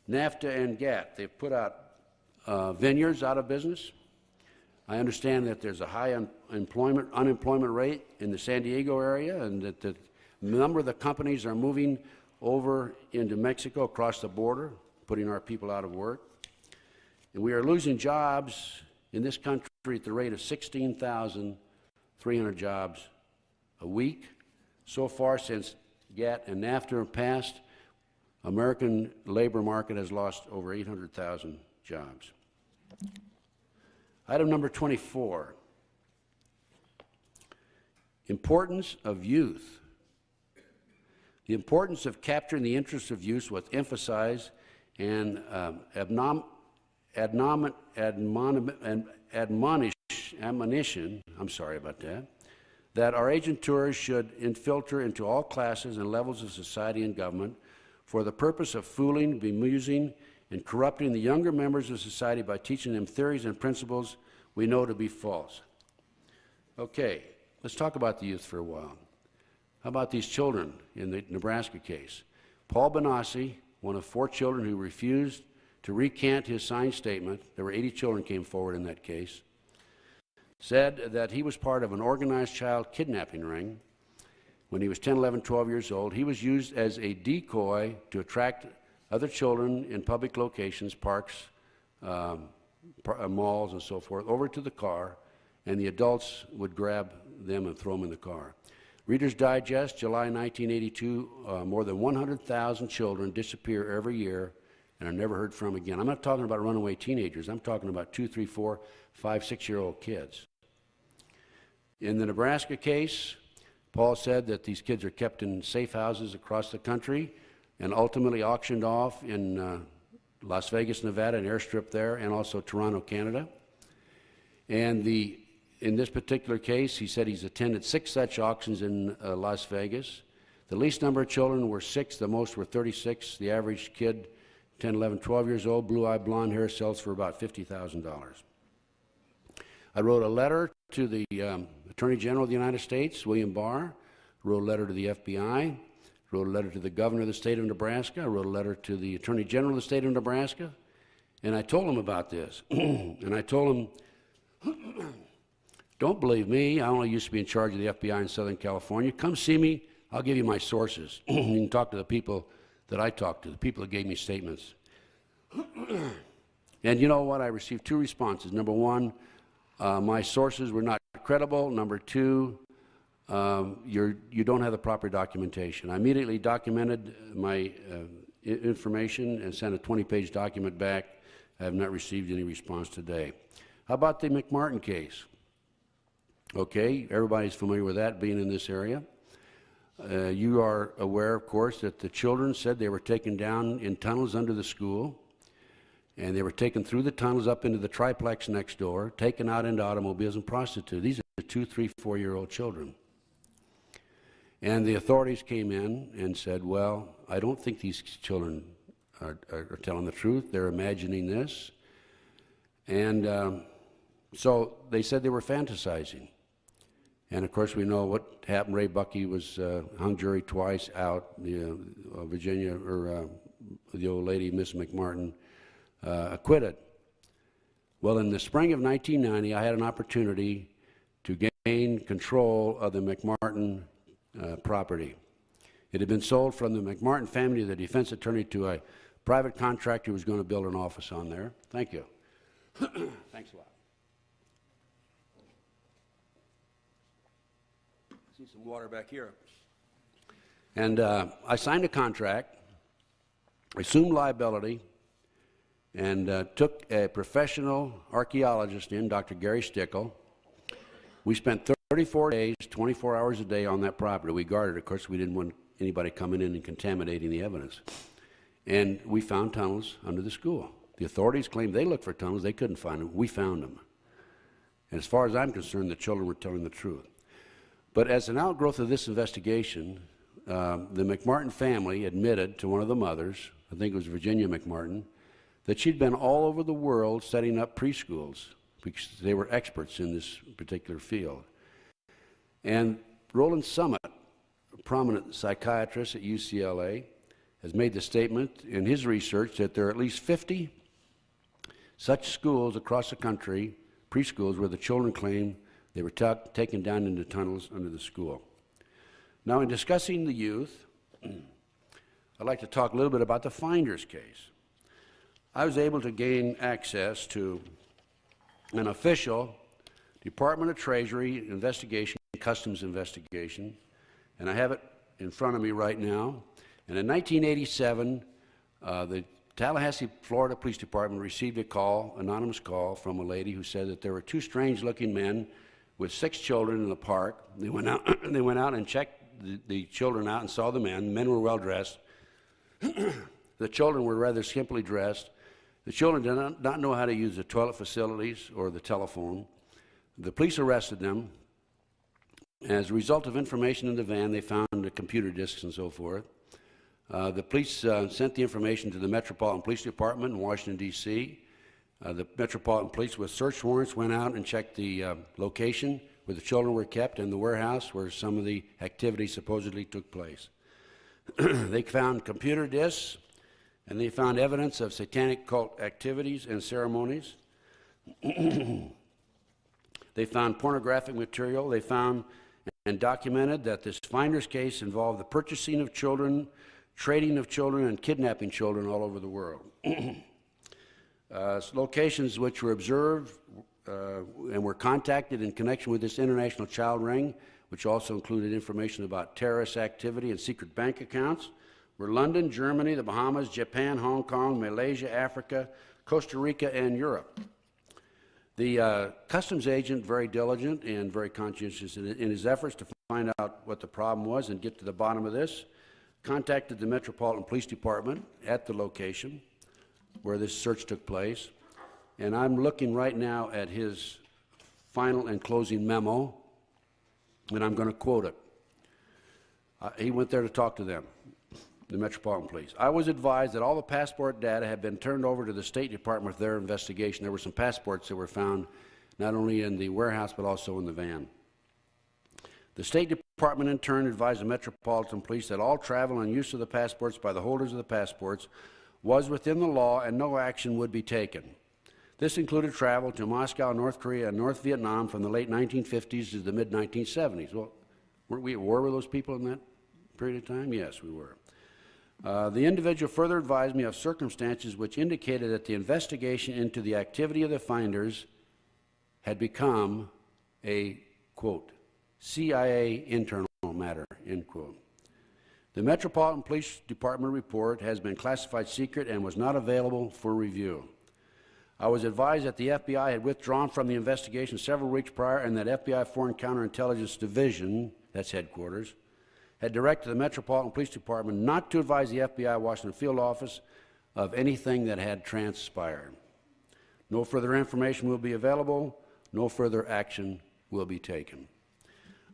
NAFTA and GATT, they've put out vineyards out of business. I understand that there's a high unemployment rate in the San Diego area, and that the number of the companies are moving over into Mexico across the border, putting our people out of work. And we are losing jobs in this country at the rate of 16,300 jobs a week. So far, since GATT and NAFTA have passed, American labor market has lost over 800,000 jobs. Item number 24, importance of youth. The importance of capturing the interests of youth was emphasized and admonition, that our agentures should infiltrate into all classes and levels of society and government for the purpose of fooling, bemusing, and corrupting the younger members of society by teaching them theories and principles we know to be false. Okay, let's talk about the youth for a while. How about these children in the Nebraska case? Paul Benassi, one of 4 children who refused to recant his signed statement, there were 80 children came forward in that case, said that he was part of an organized child kidnapping ring when he was 10, 11, 12 years old. He was used as a decoy to attract other children in public locations, parks, malls, and so forth, over to the car, and the adults would grab them and throw them in the car. Reader's Digest, July 1982, more than 100,000 children disappear every year and are never heard from again. I'm not talking about runaway teenagers. I'm talking about 2, 3, 4, 5, 6-year-old kids. In the Nebraska case, Paul said that these kids are kept in safe houses across the country and ultimately auctioned off in Las Vegas, Nevada, an airstrip there, and also Toronto, Canada. And in this particular case, he said he's attended 6 such auctions in Las Vegas. The least number of children were 6, the most were 36. The average kid, 10, 11, 12 years old, blue-eyed, blonde hair, sells for about $50,000. I wrote a letter to the Attorney General of the United States, William Barr, wrote a letter to the FBI, wrote a letter to the Governor of the state of Nebraska, I wrote a letter to the Attorney General of the state of Nebraska, and I told him about this. And I told him, don't believe me, I only used to be in charge of the FBI in Southern California. Come see me, I'll give you my sources. You can talk to the people that I talked to, the people that gave me statements. And you know what? I received 2 responses. Number 1, my sources were not credible. Number 2, you don't have the proper documentation. I immediately documented my information and sent a 20-page document back. I have not received any response today. How about the McMartin case? Okay, everybody's familiar with that, being in this area. You are aware, of course, that the children said they were taken down in tunnels under the school, and they were taken through the tunnels up into the triplex next door, taken out into automobiles and prostituted. These are 2, 3, 4-year-old children. And the authorities came in and said, well, I don't think these children are telling the truth. They're imagining this. And so they said they were fantasizing. And of course, we know what happened. Ray Buckey was hung jury twice out. Virginia, or the old lady, Miss McMartin, acquitted. Well, in the spring of 1990, I had an opportunity to gain control of the McMartin property. It had been sold from the McMartin family, the defense attorney, to a private contractor who was going to build an office on there. Thank you. Thanks a lot. See some water back here. And I signed a contract, assumed liability, and took a professional archaeologist in, Dr. Gary Stickle. We spent 34 days, 24 hours a day on that property. We guarded it. Of course, we didn't want anybody coming in and contaminating the evidence. And we found tunnels under the school. The authorities claimed they looked for tunnels. They couldn't find them. We found them. And as far as I'm concerned, the children were telling the truth. But as an outgrowth of this investigation, the McMartin family admitted to one of the mothers, I think it was Virginia McMartin, that she'd been all over the world setting up preschools because they were experts in this particular field. And Roland Summit, a prominent psychiatrist at UCLA, has made the statement in his research that there are at least 50 such schools across the country, preschools, where the children claim they were taken down into tunnels under the school. Now, in discussing the youth, I'd like to talk a little bit about the Finders case. I was able to gain access to an official Department of Treasury investigation, customs investigation, and I have it in front of me right now. And in 1987, the Tallahassee, Florida Police Department received a call, anonymous call, from a lady who said that there were two strange-looking men with 6 children in the park. They went out and checked the children out and saw the men. The men were well dressed. The children were rather skimpily dressed. The children did not know how to use the toilet facilities or the telephone. The police arrested them. As a result of information in the van, they found the computer disks and so forth. The police sent the information to the Metropolitan Police Department in Washington, D.C. The Metropolitan Police, with search warrants, went out and checked the location where the children were kept and the warehouse where some of the activities supposedly took place. They found computer disks, and they found evidence of satanic cult activities and ceremonies. They found pornographic material. They found and documented that this Finders case involved the purchasing of children, trading of children, and kidnapping children all over the world. Locations which were observed and were contacted in connection with this international child ring, which also included information about terrorist activity and secret bank accounts, were London, Germany, the Bahamas, Japan, Hong Kong, Malaysia, Africa, Costa Rica, and Europe. The customs agent, very diligent and very conscientious in his efforts to find out what the problem was and get to the bottom of this, contacted the Metropolitan Police Department at the location where this search took place. And I'm looking right now at his final and closing memo, and I'm going to quote it. He went there to talk to them, the Metropolitan Police. I was advised that all the passport data had been turned over to the State Department for their investigation. There were some passports that were found not only in the warehouse but also in the van. The State Department in turn advised the Metropolitan Police that all travel and use of the passports by the holders of the passports was within the law and no action would be taken. This included travel to Moscow, North Korea, and North Vietnam from the late 1950s to the mid-1970s. Well, weren't we at war with those people in that period of time? Yes, we were. The individual further advised me of circumstances which indicated that the investigation into the activity of the Finders had become a, quote, CIA internal matter, end quote. The Metropolitan Police Department report has been classified secret and was not available for review. I was advised that the FBI had withdrawn from the investigation several weeks prior and that FBI Foreign Counterintelligence Division, that's headquarters, had directed the Metropolitan Police Department not to advise the FBI Washington Field Office of anything that had transpired. No further information will be available. No further action will be taken.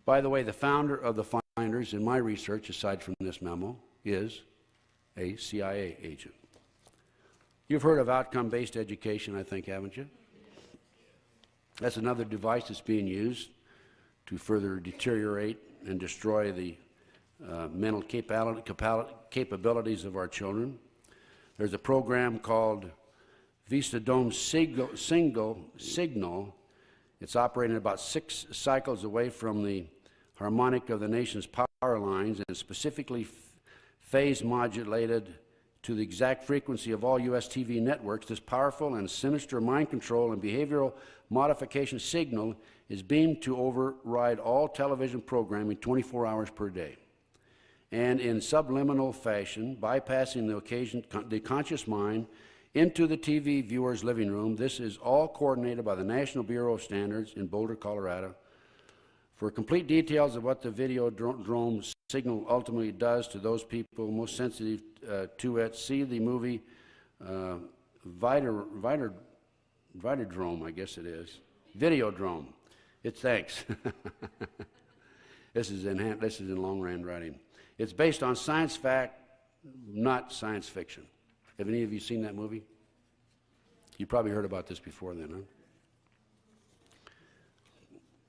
By the way, the founder of the Finders in my research, aside from this memo, is a CIA agent. You've heard of outcome-based education, I think, haven't you? That's another device that's being used to further deteriorate and destroy the mental capabilities of our children. There's a program called Vista Dome Signal. It's operating about 6 cycles away from the harmonic of the nation's power lines and specifically phase modulated to the exact frequency of all U.S. TV networks. This powerful and sinister mind control and behavioral modification signal is beamed to override all television programming 24 hours per day. And in subliminal fashion, bypassing the conscious mind into the TV viewer's living room. This is all coordinated by the National Bureau of Standards in Boulder, Colorado. For complete details of what the video drone signal ultimately does to those people most sensitive to it, see the movie Videodrome, I guess it is. Videodrome. It's thanks. This is in long-range writing. It's based on science fact, not science fiction. Have any of you seen that movie? You probably heard about this before then, huh?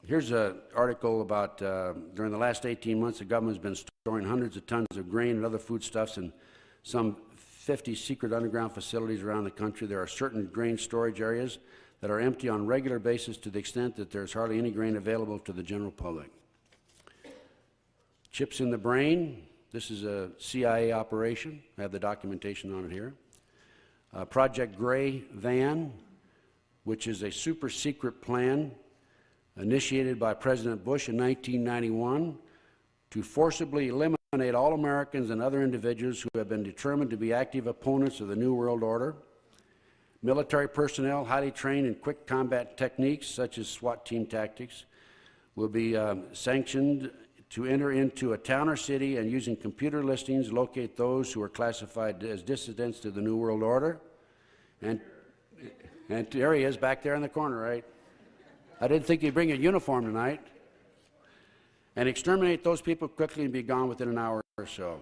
Here's an article about during the last 18 months, the government's been storing hundreds of tons of grain and other foodstuffs in some 50 secret underground facilities around the country. There are certain grain storage areas that are empty on a regular basis to the extent that there's hardly any grain available to the general public. Chips in the brain. This is a CIA operation. I have the documentation on it here. Project Gray Van, which is a super secret plan initiated by President Bush in 1991 to forcibly eliminate all Americans and other individuals who have been determined to be active opponents of the New World Order. Military personnel, highly trained in quick combat techniques such as SWAT team tactics, will be sanctioned to enter into a town or city and using computer listings locate those who are classified as dissidents to the New World Order. And there he is back there in the corner, right? I didn't think you'd bring a uniform tonight. And exterminate those people quickly and be gone within an hour or so.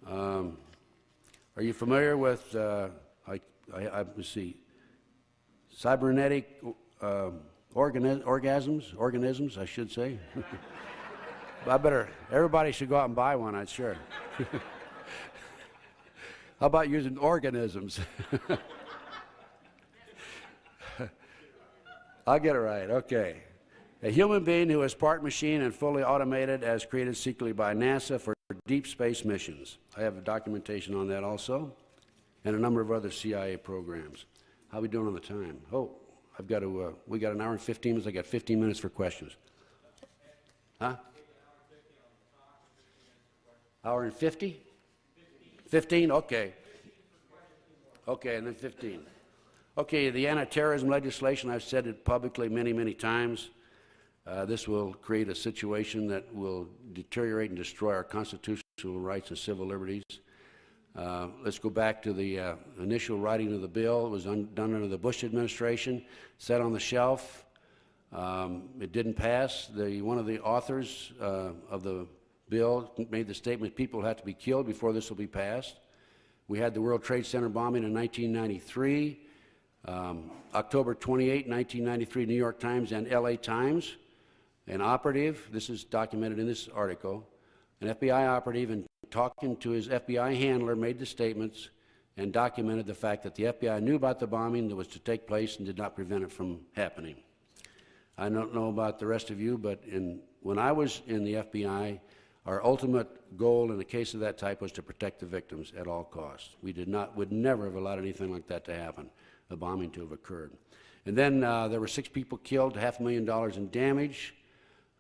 Are you familiar with, let's see, cybernetic organisms, I should say? Everybody should go out and buy one, I'm sure. How about using organisms? I'll get it right, okay. A human being who is part machine and fully automated as created secretly by NASA for deep space missions. I have documentation on that also, and a number of other CIA programs. How are we doing on the time? Oh, we got an hour and 15 minutes. I got 15 minutes for questions. Huh? Hour and 50? 15? Okay. Okay, and then 15. Okay, the anti-terrorism legislation, I've said it publicly many, many times. This will create a situation that will deteriorate and destroy our constitutional rights and civil liberties. Let's go back to the initial writing of the bill. It was done under the Bush administration, set on the shelf. It didn't pass. One of the authors of the bill made the statement, people have to be killed before this will be passed. We had the World Trade Center bombing in 1993. October 28, 1993, New York Times and LA Times. An operative, this is documented in this article, an FBI operative in talking to his FBI handler made the statements and documented the fact that the FBI knew about the bombing that was to take place and did not prevent it from happening. I don't know about the rest of you, but when I was in the FBI, our ultimate goal in a case of that type was to protect the victims at all costs. We would never have allowed anything like that to happen, a bombing to have occurred. And then there were 6 people killed, $500,000 in damage.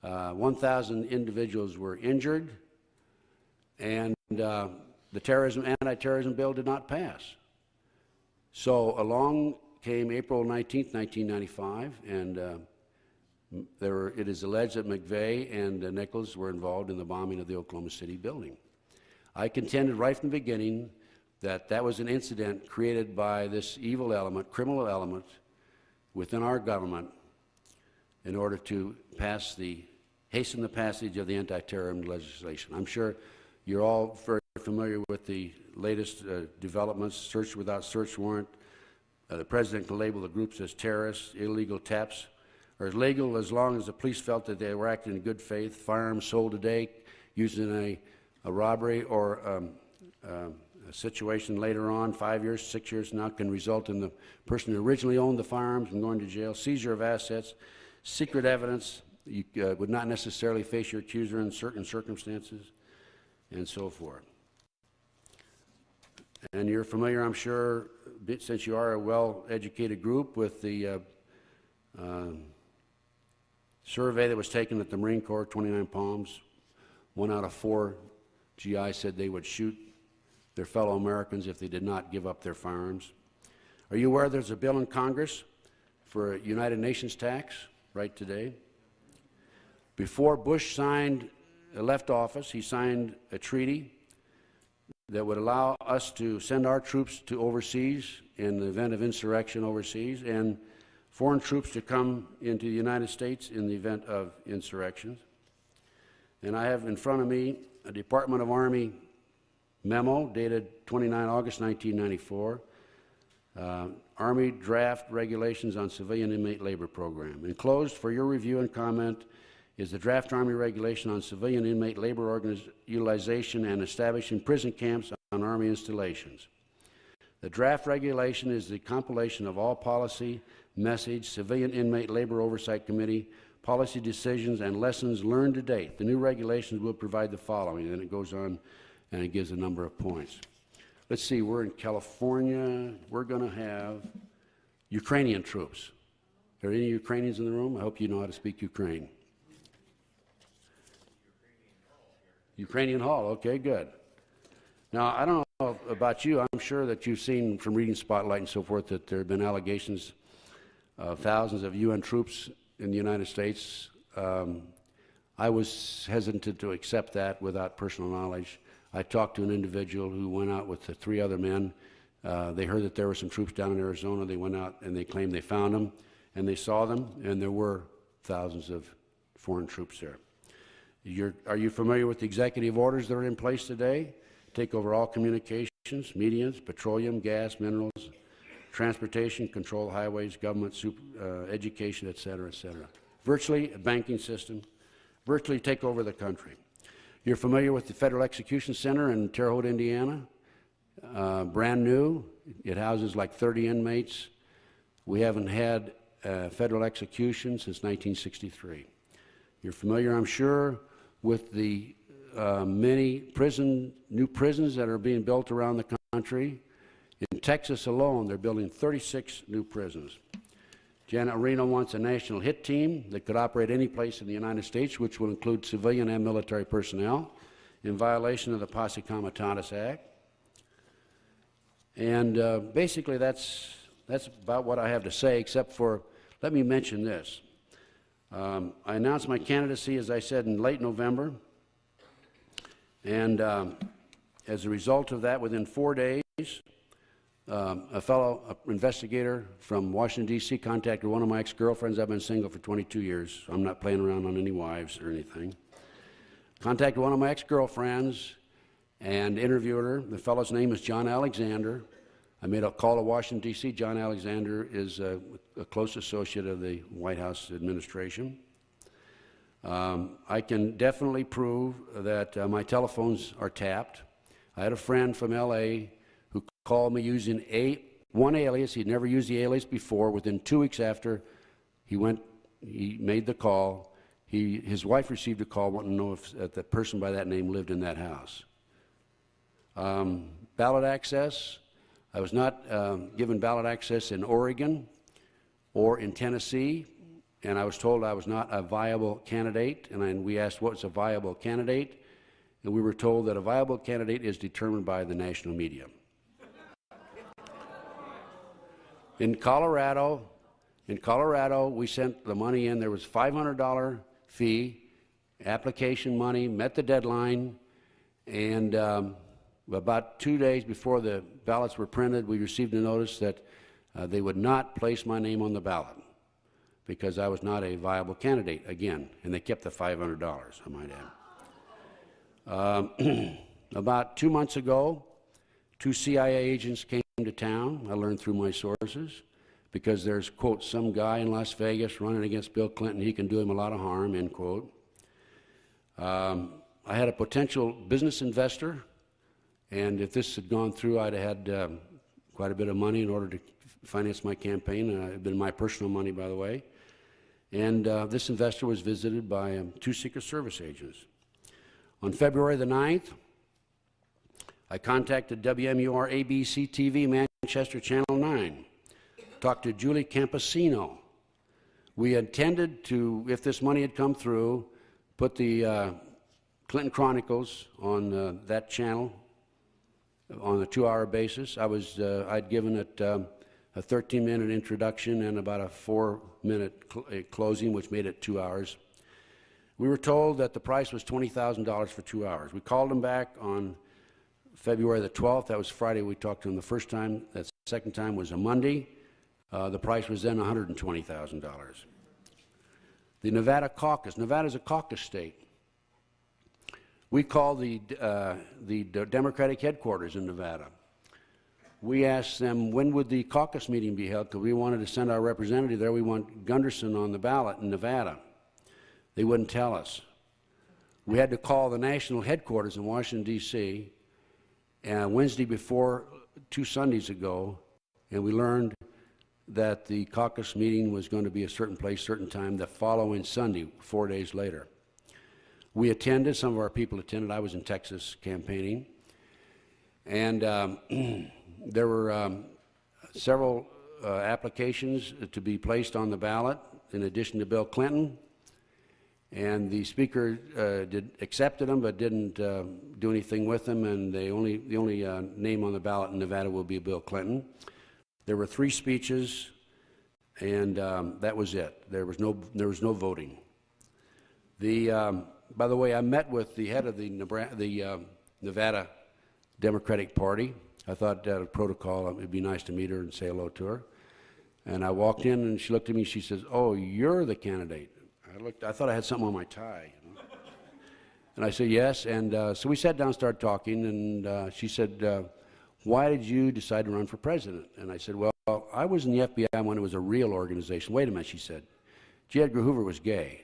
1,000 individuals were injured, and the anti-terrorism bill did not pass. So along came April 19, 1995, and it is alleged that McVeigh and Nichols were involved in the bombing of the Oklahoma City building. I contended right from the beginning that was an incident created by this evil element, criminal element, within our government in order to pass the hasten the passage of the anti-terror legislation. I'm sure you're all very familiar with the latest developments, search without search warrant. The president can label the groups as terrorists, illegal TAPs, or legal as long as the police felt that they were acting in good faith. Firearms sold today using a robbery or a situation later on, 5 years, 6 years now, can result in the person who originally owned the firearms and going to jail. Seizure of assets, secret evidence. You would not necessarily face your accuser in certain circumstances, and so forth. And you're familiar, I'm sure, since you are a well-educated group, with the survey that was taken at the Marine Corps, 29 Palms. 1 out of 4 GI said they would shoot their fellow Americans if they did not give up their firearms. Are you aware there's a bill in Congress for a United Nations tax right today? Before Bush left office, he signed a treaty that would allow us to send our troops to overseas in the event of insurrection overseas, and foreign troops to come into the United States in the event of insurrections. And I have in front of me a Department of Army memo dated 29 August 1994, Army Draft Regulations on Civilian Inmate Labor Program. Enclosed for your review and comment is the Draft Army Regulation on Civilian Inmate Labor Utilization and Establishing Prison Camps on Army Installations. The draft regulation is the compilation of all policy, message, Civilian Inmate Labor Oversight Committee, policy decisions, and lessons learned to date. The new regulations will provide the following, and it goes on and it gives a number of points. Let's see, we're in California. We're going to have Ukrainian troops. Are there any Ukrainians in the room? I hope you know how to speak Ukraine. Ukrainian Hall, okay, good. Now, I don't know about you. I'm sure that you've seen from reading Spotlight and so forth that there have been allegations of thousands of UN troops in the United States. I was hesitant to accept that without personal knowledge. I talked to an individual who went out with the 3 other men. They heard that there were some troops down in Arizona. They went out and they claimed they found them, and they saw them, and there were thousands of foreign troops there. Are you familiar with the executive orders that are in place today? Take over all communications, mediums, petroleum, gas, minerals, transportation, control highways, government, education, et cetera, et cetera. Virtually a banking system, virtually take over the country. You're familiar with the Federal Execution Center in Terre Haute, Indiana? Brand new. It houses like 30 inmates. We haven't had a federal execution since 1963. You're familiar, I'm sure, with the many new prisons that are being built around the country. In Texas alone, they're building 36 new prisons. Janet Reno wants a national hit team that could operate any place in the United States, which will include civilian and military personnel, in violation of the Posse Comitatus Act. And basically, that's about what I have to say, except for, let me mention this. I announced my candidacy, as I said, in late November. And as a result of that, within 4 days, a fellow investigator from Washington, D.C. contacted one of my ex-girlfriends. I've been single for 22 years. I'm not playing around on any wives or anything. Contacted one of my ex-girlfriends and interviewed her. The fellow's name is John Alexander. I made a call to Washington, D.C. John Alexander is a close associate of the White House administration. I can definitely prove that my telephones are tapped. I had a friend from L.A. who called me using one alias. He'd never used the alias before. Within 2 weeks after he made the call, his wife received a call wanting to know if the person by that name lived in that house. Ballot access. I was not given ballot access in Oregon or in Tennessee, and I was told I was not a viable candidate, and we asked what's a viable candidate, and we were told that a viable candidate is determined by the national media. In Colorado, we sent the money in. There was a $500 fee, application money, met the deadline, and about 2 days before the ballots were printed, we received a notice that they would not place my name on the ballot. because I was not a viable candidate again, and they kept the $500, I might add. About 2 months ago, 2 CIA agents came to town, I learned through my sources, because there's, quote, some guy in Las Vegas running against Bill Clinton, he can do him a lot of harm, end quote. I had a potential business investor, and if this had gone through, I'd have had quite a bit of money in order to finance my campaign. It had been my personal money, by the way. And this investor was visited by 2 Secret Service agents. On February the 9th, I contacted WMUR ABC TV Manchester Channel 9, talked to Julie Campesino. We intended to, if this money had come through, put the Clinton Chronicles on that channel on a 2-hour basis. I'd given it a 13-minute introduction and about a 4-minute closing, which made it 2 hours. We were told that the price was $20,000 for 2 hours. We called them back on February the 12th. That was Friday. We talked to them the first time. That second time was a Monday. The price was then $120,000. The Nevada caucus. Nevada's a caucus state. We called the Democratic headquarters in Nevada. We asked them when would the caucus meeting be held, because we wanted to send our representative there. We want Gunderson on the ballot in Nevada. They wouldn't tell us. We had to call the national headquarters in Washington, D.C., Wednesday before 2 Sundays ago, and we learned that the caucus meeting was going to be a certain place, certain time, the following Sunday, 4 days later. We attended, some of our people attended. I was in Texas campaigning. And there were several applications to be placed on the ballot, in addition to Bill Clinton. And the speaker accepted them, but didn't do anything with them. And the only name on the ballot in Nevada will be Bill Clinton. There were 3 speeches, and that was it. There was no voting. By the way, I met with the head of the Nevada Democratic Party. I thought out of protocol it would be nice to meet her and say hello to her. And I walked in, and she looked at me. She says, "Oh, you're the candidate." I thought I had something on my tie. You know? And I said, "Yes." And so we sat down and started talking. And she said, "Why did you decide to run for president?" And I said, "Well, I was in the FBI when it was a real organization." "Wait a minute," she said. "J. Edgar Hoover was gay."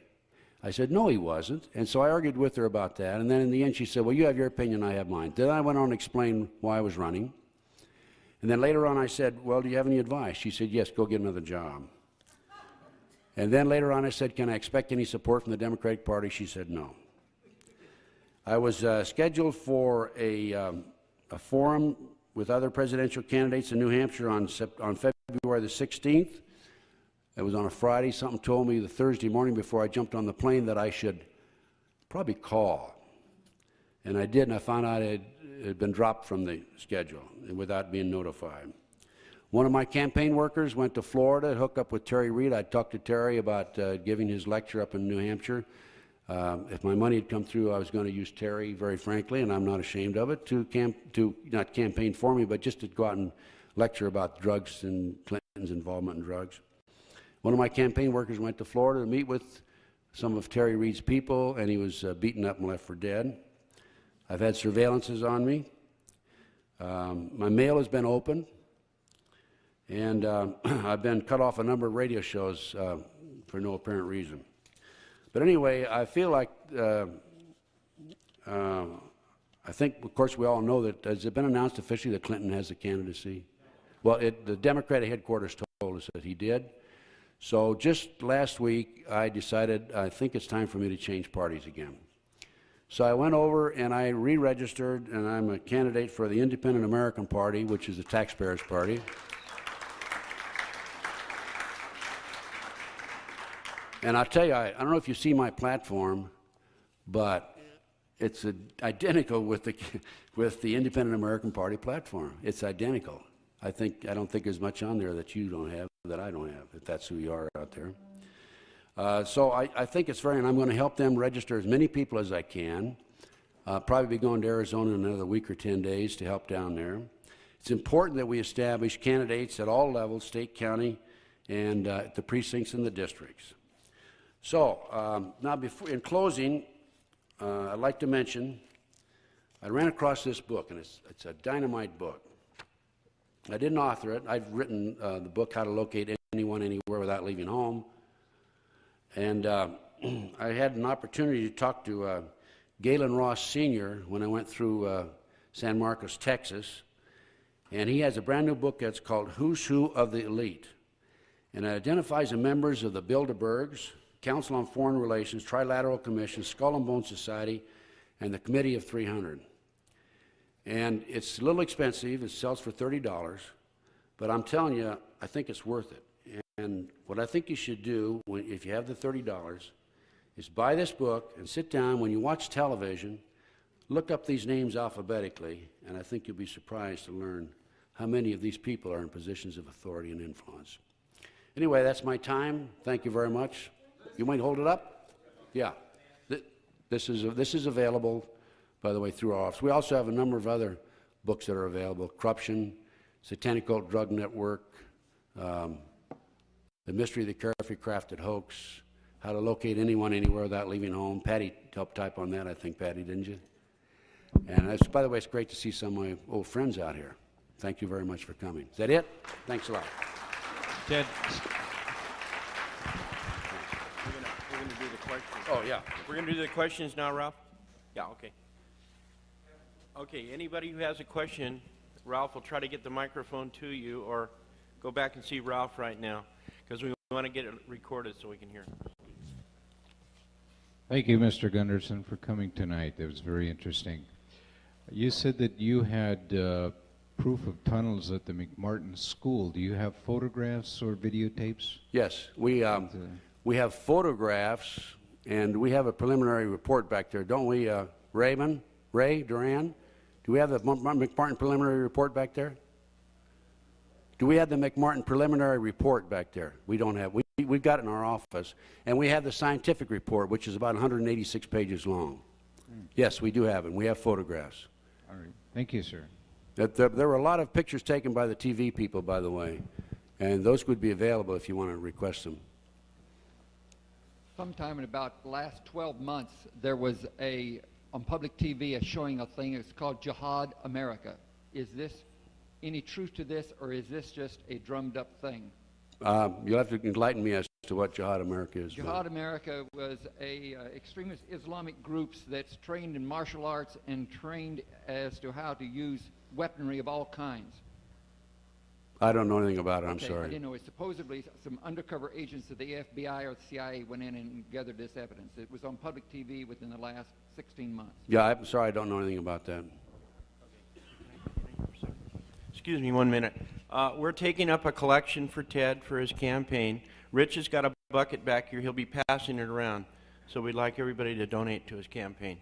I said, "No, he wasn't." And so I argued with her about that. And then in the end, she said, "Well, you have your opinion, I have mine." Then I went on to explain why I was running. And then later on, I said, "Well, do you have any advice?" She said, "Yes, go get another job." And then later on, I said, "Can I expect any support from the Democratic Party?" She said, "No." I was scheduled for a forum with other presidential candidates in New Hampshire on February the 16th. It was on a Friday. Something told me the Thursday morning before I jumped on the plane that I should probably call. And I did, and I found out it had been dropped from the schedule without being notified. One of my campaign workers went to Florida to hook up with Terry Reid. I talked to Terry about giving his lecture up in New Hampshire. If my money had come through, I was going to use Terry, very frankly, and I'm not ashamed of it, to not campaign for me, but just to go out and lecture about drugs and Clinton's involvement in drugs. One of my campaign workers went to Florida to meet with some of Terry Reid's people, and he was beaten up and left for dead. I've had surveillances on me. My mail has been opened, and I've been cut off a number of radio shows for no apparent reason. But anyway, I feel like, I think, of course, we all know that, has it been announced officially that Clinton has a candidacy? Well, the Democratic headquarters told us that he did. So just last week, I decided I think it's time for me to change parties again. So I went over and I re-registered, and I'm a candidate for the Independent American Party, which is the taxpayers' party. And I'll tell you, I don't know if you see my platform, but it's identical with the Independent American Party platform. It's identical. I don't think there's much on there that you don't have, that I don't have, if that's who you are out there. So I think it's fair, and I'm going to help them register as many people as I can. Probably be going to Arizona in another week or 10 days to help down there. It's important that we establish candidates at all levels, state, county, and the precincts and the districts. So now, in closing, I'd like to mention I ran across this book, and it's a dynamite book. I didn't author it. I've written the book, How to Locate Anyone Anywhere Without Leaving Home. And I had an opportunity to talk to Galen Ross Sr. when I went through San Marcos, Texas. And he has a brand new book that's called Who's Who of the Elite. And it identifies the members of the Bilderbergs, Council on Foreign Relations, Trilateral Commission, Skull and Bone Society, and the Committee of 300. And it's a little expensive. It sells for $30. But I'm telling you, I think it's worth it. And what I think you should do, if you have the $30, is buy this book and sit down when you watch television, look up these names alphabetically, and I think you'll be surprised to learn how many of these people are in positions of authority and influence. Anyway, that's my time. Thank you very much. You might hold it up? Yeah. This is available, by the way, through our office. We also have a number of other books that are available: Corruption, Satanic Cult Drug Network, The Mystery of the Carefully Crafted Hoax, How to Locate Anyone Anywhere Without Leaving Home. Patty helped type on that, I think, Patty, didn't you? And by the way, it's great to see some of my old friends out here. Thank you very much for coming. Is that it? Thanks a lot. Ted, we're going to do the questions. Oh, yeah. We're going to do the questions now, Ralph? Yeah, okay. Okay, anybody who has a question, Ralph will try to get the microphone to you, or go back and see Ralph right now, because we want to get it recorded so we can hear. Thank you, Mr. Gunderson, for coming tonight. That was very interesting. You said that you had proof of tunnels at the McMartin School. Do you have photographs or videotapes? Yes, we have photographs, and we have a preliminary report back there, don't we, Ray Duran? Do we have the McMartin preliminary report back there? Do we have the McMartin preliminary report back there? We don't have. We've got it in our office, and we have the scientific report, which is about 186 pages long. Yes, we do have it. We have photographs. All right. Thank you, sir. There were a lot of pictures taken by the TV people, by the way, and those would be available if you want to request them. Sometime in about the last 12 months, there was on public TV showing a thing. It's called Jihad America. Is this any truth to this, or is this just a drummed up thing? You'll have to enlighten me as to what Jihad America is. Jihad America was a extremist Islamic groups that's trained in martial arts and trained as to how to use weaponry of all kinds. I don't know anything about it. I'm sorry. I didn't know. It's supposedly some undercover agents of the FBI or the CIA went in and gathered this evidence. It was on public TV within the last 16 months. Yeah, I'm sorry. I don't know anything about that. Excuse me 1 minute. We're taking up a collection for Ted for his campaign. Rich has got a bucket back here. He'll be passing it around. So we'd like everybody to donate to his campaign.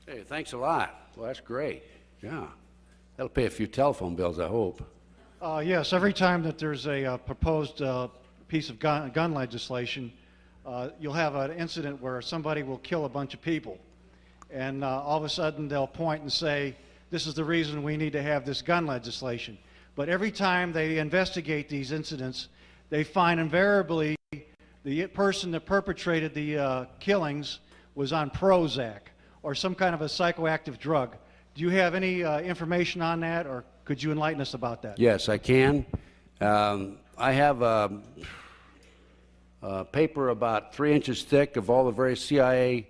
Hey, thanks a lot. Well, that's great. Yeah. That'll pay a few telephone bills, I hope. Yes, every time that there's a proposed piece of gun legislation, you'll have an incident where somebody will kill a bunch of people. And all of a sudden they'll point and say, this is the reason we need to have this gun legislation. But every time they investigate these incidents, they find invariably the person that perpetrated the killings was on Prozac or some kind of a psychoactive drug. Do you have any information on that, or could you enlighten us about that? Yes, I can. I have a paper about 3 inches thick of all the various CIA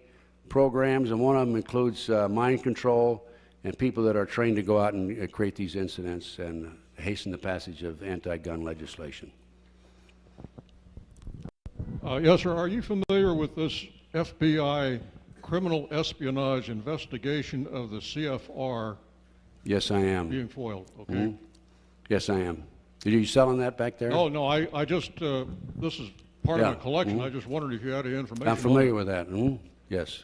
programs, and one of them includes mind control and people that are trained to go out and create these incidents and hasten the passage of anti-gun legislation. Yes, sir. Are you familiar with this FBI criminal espionage investigation of the CFR? Yes, I am. Being foiled, okay? Mm-hmm. Yes, I am. Are you selling that back there? No, I just, this is part Yeah. of my collection. Mhm. I just wondered if you had any information. I'm familiar with that. Yes.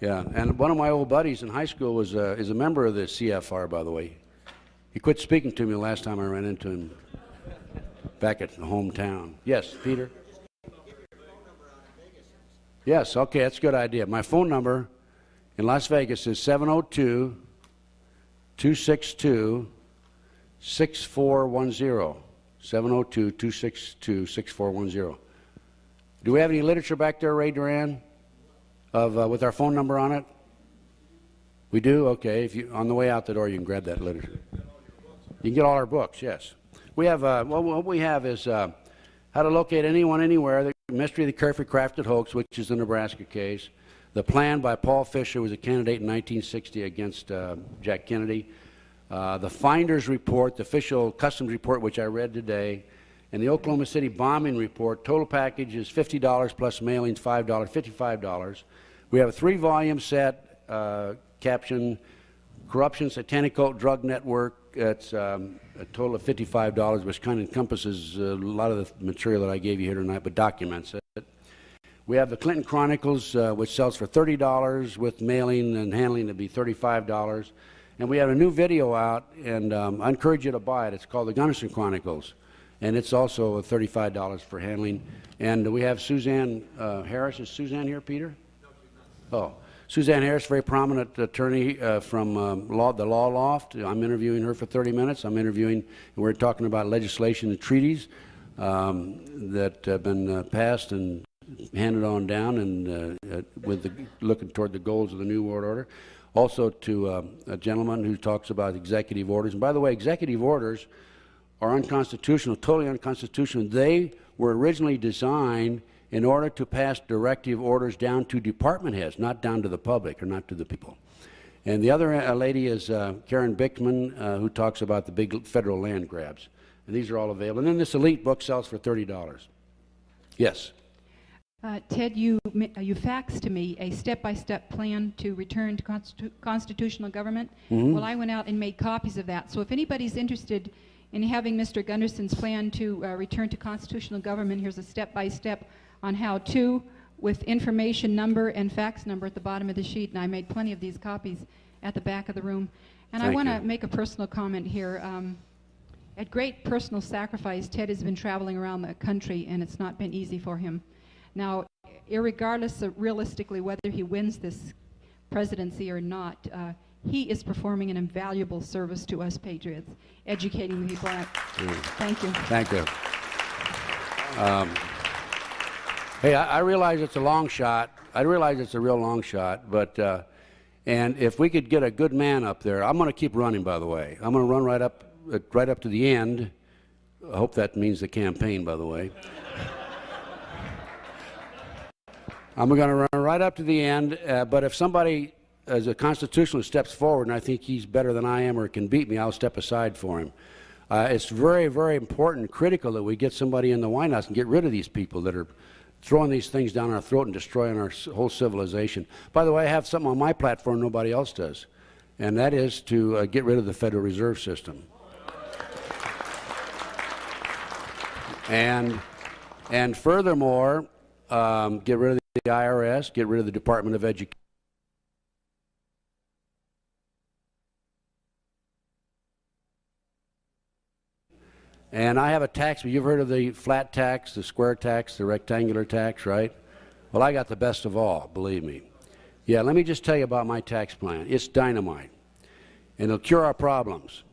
Yeah, and one of my old buddies in high school is a member of the CFR, by the way. He quit speaking to me the last time I ran into him back at the hometown. Yes, Peter? Yes, okay, that's a good idea. My phone number in Las Vegas is 702-262-6410. 702-262-6410. Do we have any literature back there, Ray Duran, with our phone number on it? We do? Okay. If you, on the way out the door, you can grab that literature. You can get all our books, yes. We have, what we have is how to locate anyone, anywhere, the mystery of the carefully crafted hoax, which is the Nebraska case. The plan by Paul Fisher, who was a candidate in 1960 against Jack Kennedy. The Finder's Report, the official customs report, which I read today, and the Oklahoma City bombing report. Total package is $50 plus mailings, $5, $55. We have a 3-volume set, captioned Corruption, Satanic Cult, Drug Network. It's a total of $55, which kind of encompasses a lot of the material that I gave you here tonight, but documents it. We have the Clinton Chronicles, which sells for $30 with mailing and handling to be $35. And we have a new video out, and I encourage you to buy it. It's called the Gunderson Chronicles, and it's also $35 for handling. And we have Suzanne Harris. Is Suzanne here, Peter? Oh, Suzanne Harris, very prominent attorney from the Law Loft. I'm interviewing her for 30 minutes. We're talking about legislation and treaties that have been passed and handed on down, and looking toward the goals of the New World Order. Also to a gentleman who talks about executive orders. And by the way, executive orders are unconstitutional, totally unconstitutional. They were originally designed in order to pass directive orders down to department heads, not down to the public or not to the people. And the other lady is Karen Bickman, who talks about the big federal land grabs. And these are all available. And then this elite book sells for $30. Yes. Ted, you faxed to me a step-by-step plan to return to constitutional government. Mm-hmm. Well, I went out and made copies of that. So if anybody's interested in having Mr. Gunderson's plan to return to constitutional government, here's a step-by-step on how to, with information number and fax number at the bottom of the sheet. And I made plenty of these copies at the back of the room. And I want to make a personal comment here. At great personal sacrifice, Ted has been traveling around the country, and it's not been easy for him. Now, irregardless of realistically whether he wins this presidency or not, he is performing an invaluable service to us patriots, educating the people. Thank you. Thank you. Hey, I realize it's a long shot. I realize it's a real long shot, but and if we could get a good man up there, I'm going to keep running. By the way, I'm going to run right up to the end. I hope that means the campaign. By the way. I'm going to run right up to the end, but if somebody as a constitutionalist steps forward and I think he's better than I am or can beat me, I'll step aside for him. It's very, very important, critical that we get somebody in the White House and get rid of these people that are throwing these things down our throat and destroying our whole civilization. By the way, I have something on my platform nobody else does, and that is to get rid of the Federal Reserve System. And furthermore, get rid of the IRS, get rid of the Department of Education. And I have a tax, you've heard of the flat tax, the square tax, the rectangular tax, right? Well, I got the best of all, believe me. Yeah, let me just tell you about my tax plan. It's dynamite, and it'll cure our problems.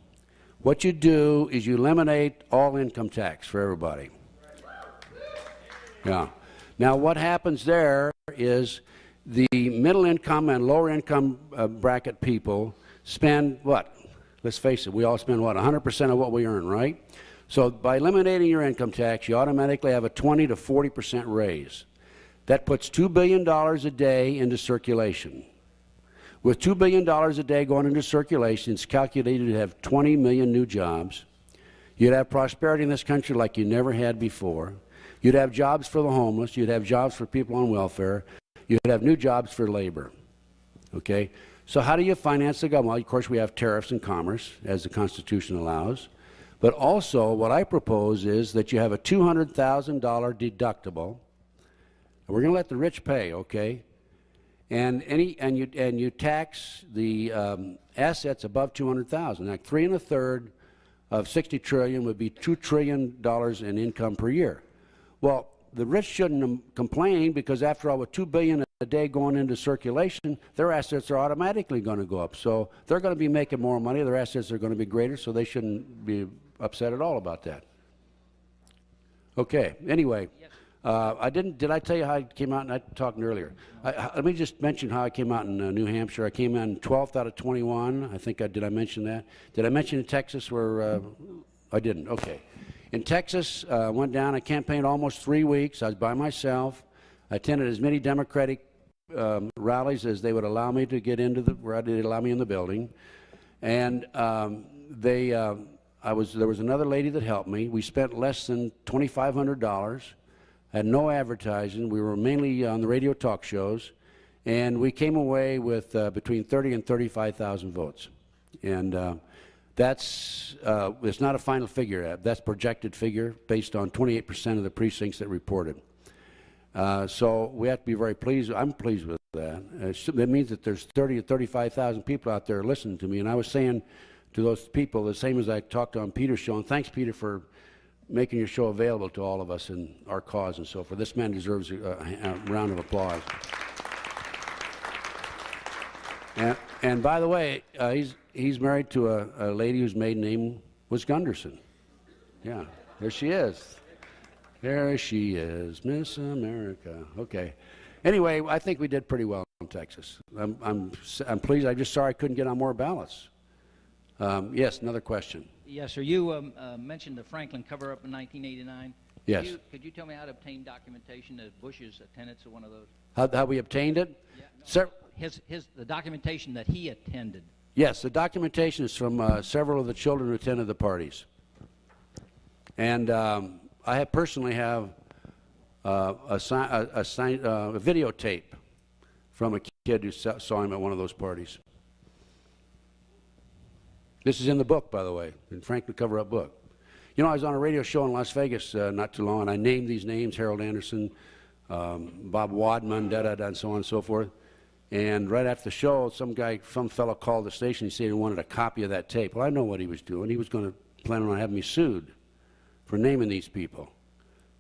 What you do is you eliminate all income tax for everybody. Yeah. Now, what happens there is the middle income and lower income bracket people spend what? Let's face it, we all spend what? 100% of what we earn, right? So by eliminating your income tax, you automatically have a 20 to 40% raise. That puts $2 billion a day into circulation. With $2 billion a day going into circulation, it's calculated to have 20 million new jobs. You'd have prosperity in this country like you never had before. You'd have jobs for the homeless. You'd have jobs for people on welfare. You'd have new jobs for labor. Okay? So how do you finance the government? Well, of course, we have tariffs and commerce, as the Constitution allows. But also, what I propose is that you have a $200,000 deductible. And we're going to let the rich pay, okay? And you tax the assets above $200,000. Like 3 1/3 of $60 trillion would be $2 trillion in income per year. Well, the rich shouldn't complain because, after all, with $2 billion a day going into circulation, their assets are automatically going to go up. So they're going to be making more money. Their assets are going to be greater, so they shouldn't be upset at all about that. Okay, anyway, did I tell you how I came out? And I talked earlier. Let me just mention how I came out in New Hampshire. I came in 12th out of 21. I think did I mention that? Did I mention in Texas where, I didn't, okay. In Texas, went down, I campaigned almost 3 weeks. I was by myself. I attended as many Democratic rallies as they would allow me to get into where they'd allow me in the building. And there was another lady that helped me. We spent less than $2,500, had no advertising. We were mainly on the radio talk shows, and we came away with between 30 and 35,000 votes. And it's not a final figure. That's projected figure based on 28% of the precincts that reported. So we have to be very pleased. I'm pleased with that. That means that there's 30 to 35,000 people out there listening to me. And I was saying to those people, the same as I talked on Peter's show, and thanks, Peter, for making your show available to all of us and our cause and so forth. This man deserves a round of applause. And by the way, he's married to a lady whose maiden name was Gunderson. Yeah, there she is. There she is, Miss America. Okay. Anyway, I think we did pretty well in Texas. I'm pleased. I'm just sorry I couldn't get on more ballots. Yes, another question. Yes, sir. You mentioned the Franklin cover-up in 1989. Yes. Could you tell me how to obtain documentation that Bush's attendance at one of those? How we obtained it? Yeah, no, Sir? The documentation that he attended. Yes, the documentation is from several of the children who attended the parties. And I personally have a videotape from a kid who saw him at one of those parties. This is in the book, by the way, in Franklin cover-up book. You know, I was on a radio show in Las Vegas not too long, and I named these names, Harold Anderson, Bob Wadman, da-da-da, and so on and so forth. And right after the show, some fellow called the station. He said he wanted a copy of that tape. Well, I know what he was doing. He was going to plan on having me sued for naming these people.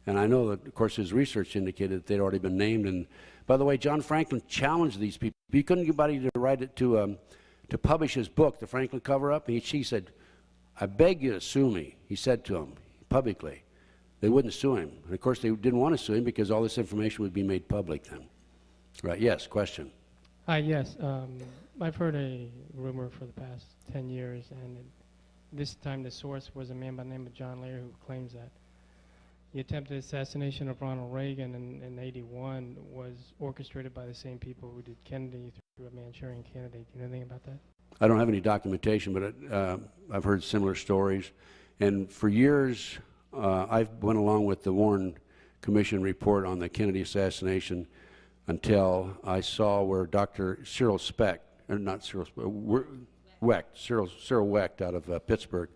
And I know that, of course, his research indicated that they'd already been named. And by the way, John Franklin challenged these people. He couldn't get anybody to write it to publish his book, The Franklin Cover-Up. He said, "I beg you to sue me," he said to him publicly. They wouldn't sue him. And of course, they didn't want to sue him because all this information would be made public then. Right, yes, question. Hi, yes. I've heard a rumor for the past 10 years, and this time the source was a man by the name of John Lear who claims that the attempted assassination of Ronald Reagan in '81 was orchestrated by the same people who did Kennedy through a Manchurian candidate. Do you know anything about that? I don't have any documentation, but I've heard similar stories. And for years, I went along with the Warren Commission report on the Kennedy assassination until I saw where Dr. Cyril Speck, or not Cyril Speck, Cyril Wecht out of Pittsburgh,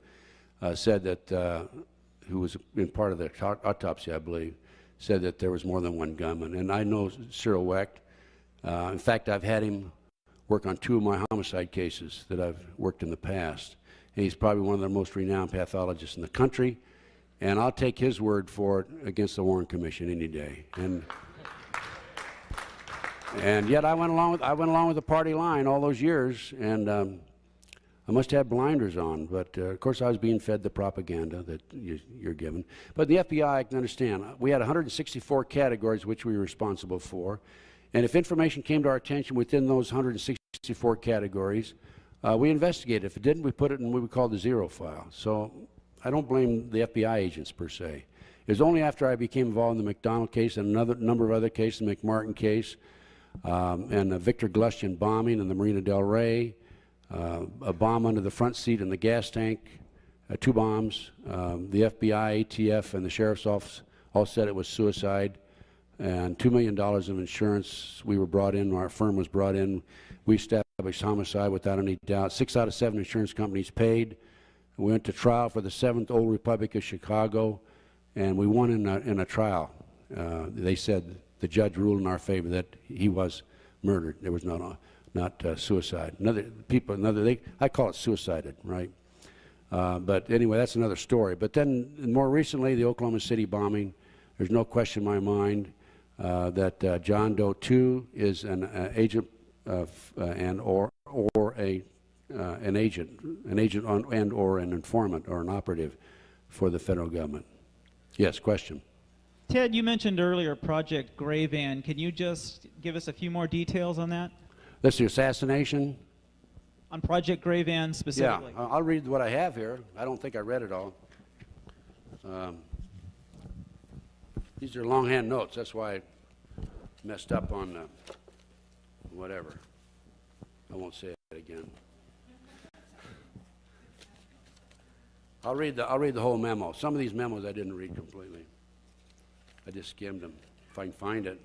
said that, who was in part of the autopsy, I believe, said that there was more than one gunman. And I know Cyril Wecht. In fact, I've had him work on 2 of my homicide cases that I've worked in the past. And he's probably one of the most renowned pathologists in the country. And I'll take his word for it against the Warren Commission any day. And yet I went along with the party line all those years, and I must have blinders on. But of course, I was being fed the propaganda that you're given. But the FBI, I can understand. We had 164 categories which we were responsible for, and if information came to our attention within those 164 categories, we investigated. If it didn't, we put it in what we call the zero file. So I don't blame the FBI agents per se. It was only after I became involved in the McDonald case and another number of other cases, the McMartin case, and the Victor Gluskin bombing in the Marina del Rey, a bomb under the front seat in the gas tank, 2 bombs. The FBI, ATF, and the sheriff's office all said it was suicide, and $2 million of insurance. We were brought in, our firm was brought in. We established homicide without any doubt. 6 out of 7 insurance companies paid. We went to trial for the 7th Old Republic of Chicago, and we won in a trial. They said the judge ruled in our favor that he was murdered. There was not suicide. I call it suicided, right? But anyway, that's another story. But then more recently, the Oklahoma City bombing, there's no question in my mind that John Doe 2 is an agent an agent and or an informant or an operative for the federal government. Yes, question. Ted, you mentioned earlier Project Gray Van. Can you just give us a few more details on that? That's the assassination? On Project Gray Van specifically? Yeah, I'll read what I have here. I don't think I read it all. These are longhand notes. That's why I messed up on whatever. I won't say it again. I'll read the whole memo. Some of these memos I didn't read completely. I just skimmed them, if I can find it.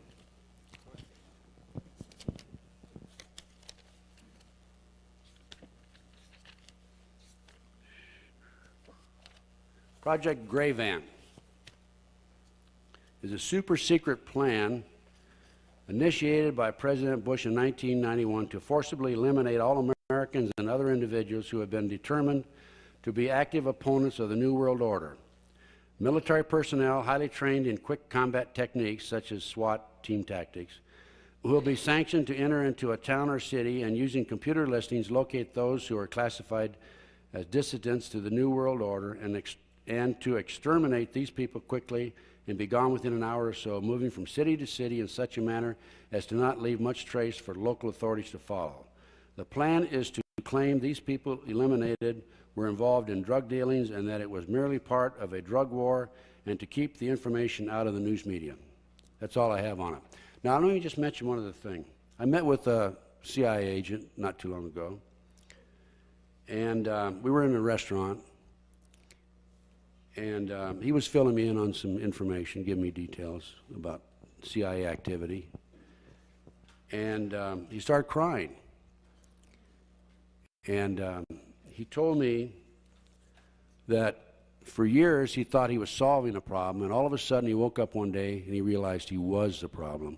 Project Gray Van is a super secret plan initiated by President Bush in 1991 to forcibly eliminate all Americans and other individuals who have been determined to be active opponents of the New World Order. Military personnel highly trained in quick combat techniques such as SWAT team tactics who will be sanctioned to enter into a town or city and using computer listings locate those who are classified as dissidents to the New World Order and to exterminate these people quickly and be gone within an hour or so, moving from city to city in such a manner as to not leave much trace for local authorities to follow. The plan is to claim these people eliminated were involved in drug dealings and that it was merely part of a drug war and to keep the information out of the news media. That's all I have on it. Now, let me just mention one other thing. I met with a CIA agent not too long ago, and we were in a restaurant, and he was filling me in on some information, giving me details about CIA activity, and he started crying. And he told me that for years he thought he was solving a problem, and all of a sudden he woke up one day and he realized he was the problem.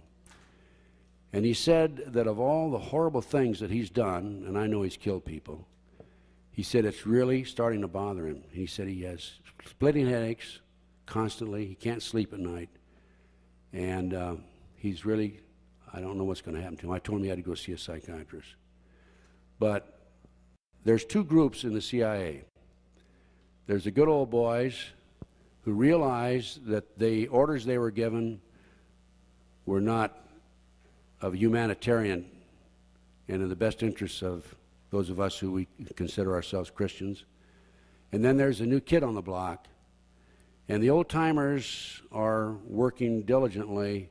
And he said that of all the horrible things that he's done, and I know he's killed people, he said it's really starting to bother him. He said he has splitting headaches constantly, he can't sleep at night, and he's really, I don't know what's going to happen to him. I told him he had to go see a psychiatrist. But there's two groups in the CIA. There's the good old boys who realized that the orders they were given were not of humanitarian and in the best interests of those of us who we consider ourselves Christians. And then there's a new kid on the block. And the old-timers are working diligently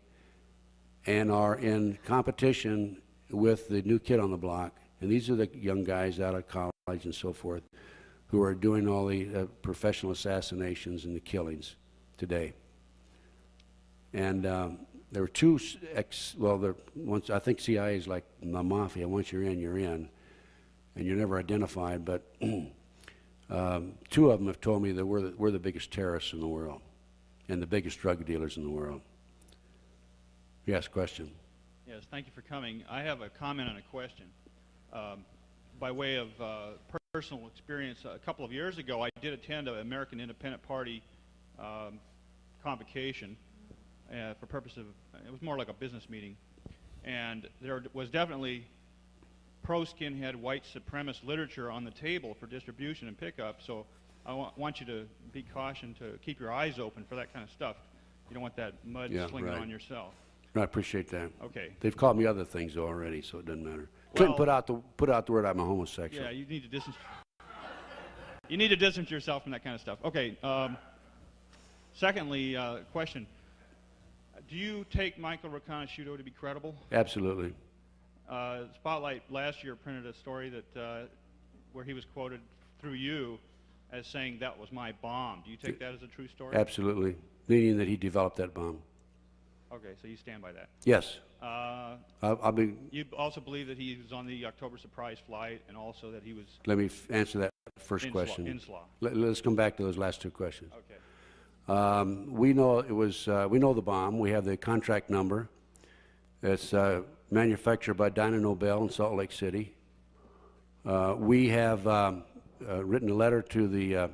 and are in competition with the new kid on the block. And these are the young guys out of college and so forth who are doing all the professional assassinations and the killings today. And there were two, once I think CIA is like the mafia. Once you're in, and you're never identified. But two of them have told me that we're the biggest terrorists in the world and the biggest drug dealers in the world. Yes, question. Yes, thank you for coming. I have a comment and a question. By way of personal experience, a couple of years ago, I did attend an American Independent Party convocation for purpose of, it was more like a business meeting. And there was definitely pro-skinhead white supremacist literature on the table for distribution and pickup, so I want you to be cautioned to keep your eyes open for that kind of stuff. You don't want that mud slinging on yourself. No, I appreciate that. Okay. They've called me other things already, so it doesn't matter. Well, Couldn't put out the word I'm a homosexual. Yeah, you need to distance. You need to distance yourself from that kind of stuff. Okay. Secondly, question: do you take Michael Riconosciuto to be credible? Absolutely. Spotlight last year printed a story that where he was quoted through you as saying that was my bomb. Do you take that as a true story? Absolutely, meaning that he developed that bomb. Okay, so you stand by that. Yes. I'll be. You also believe that he was on the October surprise flight, and also that he was. Let me answer that first question. Let's come back to those last two questions. Okay. We know it was. We know the bomb. We have the contract number. It's manufactured by Dyna Nobel in Salt Lake City. We have written a letter to the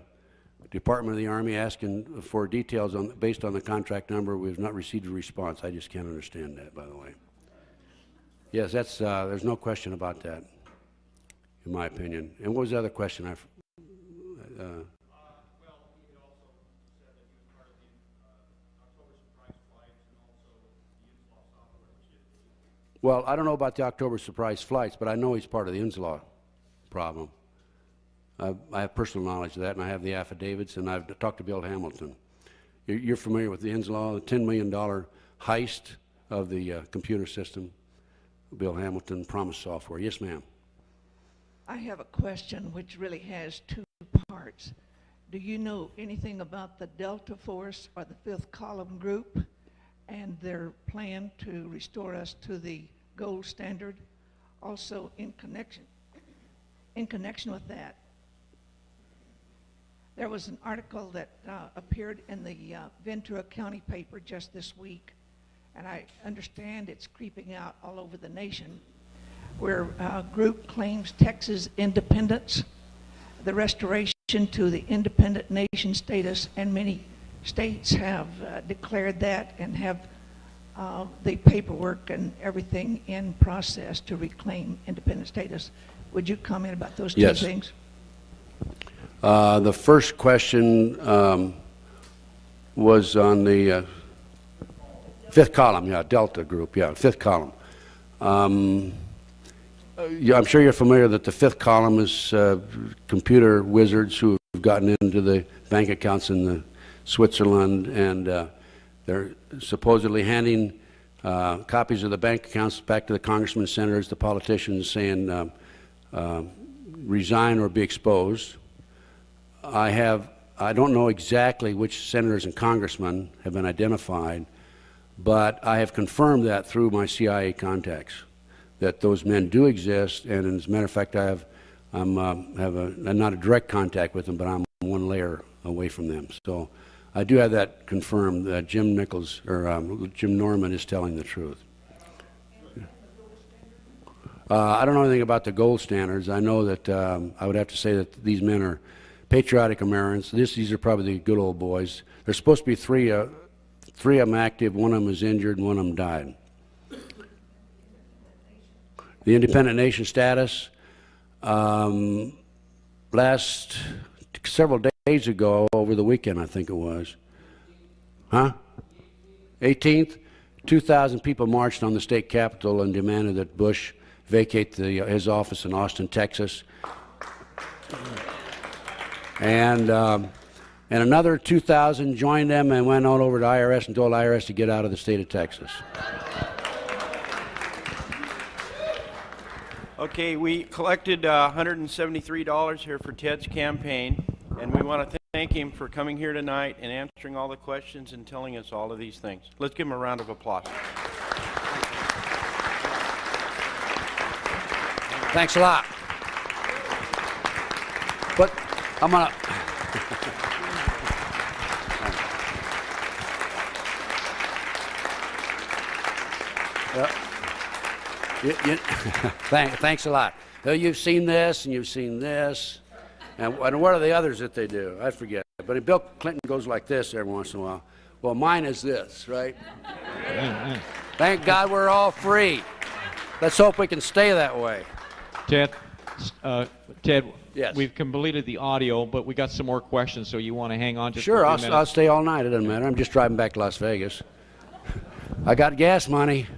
Department of the Army asking for details based on the contract number. We've not received a response. I just can't understand that, by the way. Yes, that's there's no question about that, in my opinion. And what was the other question? Well, he had also said that he was part of the October surprise Well, I don't know about the October surprise flights, but I know he's part of the Inslaw problem. I have personal knowledge of that, and I have the affidavits, and I've talked to Bill Hamilton. You're familiar with the Inslaw, the $10 million heist of the computer system? Bill Hamilton, Promise Software. Yes, ma'am. I have a question which really has two parts. Do you know anything about the Delta Force or the Fifth Column Group and their plan to restore us to the gold standard? Also, in connection with that, there was an article that appeared in the Ventura County paper just this week, and I understand it's creeping out all over the nation, where a group claims Texas independence, the restoration to the independent nation status, and many states have declared that and have the paperwork and everything in process to reclaim independent status. Would you comment about those two things? The first question was on the Fifth Column, Delta Group, Fifth Column. I'm sure you're familiar that the Fifth Column is computer wizards who have gotten into the bank accounts in Switzerland, and they're supposedly handing copies of the bank accounts back to the congressmen, senators, the politicians, saying resign or be exposed. I don't know exactly which senators and congressmen have been identified, but I have confirmed that through my CIA contacts, that those men do exist, and as a matter of fact, I'm not a direct contact with them, but I'm one layer away from them. So I do have that confirmed that Jim Norman is telling the truth. I don't know anything about the gold standards. I know that I would have to say that these men are patriotic Americans. These are probably the good old boys. There's supposed to be three of them active, one of them is injured, and one of them died. The independent nation status, last several days ago, over the weekend I think it was, 18th, 2,000 people marched on the state capitol and demanded that Bush vacate his office in Austin, Texas. And another 2,000 joined them and went on over to IRS and told IRS to get out of the state of Texas. Okay, we collected $173 here for Ted's campaign, and we want to thank him for coming here tonight and answering all the questions and telling us all of these things. Let's give him a round of applause. Thanks a lot. But I'm going to... Thanks a lot. You've seen this, and you've seen this. And what are the others that they do? I forget. But Bill Clinton goes like this every once in a while. Well, mine is this, right? Thank God we're all free. Let's hope we can stay that way. Ted, yes. We've completed the audio, but we got some more questions, so you want to hang on just Sure, for a few minutes? I'll stay all night. It doesn't matter. I'm just driving back to Las Vegas. I got gas money.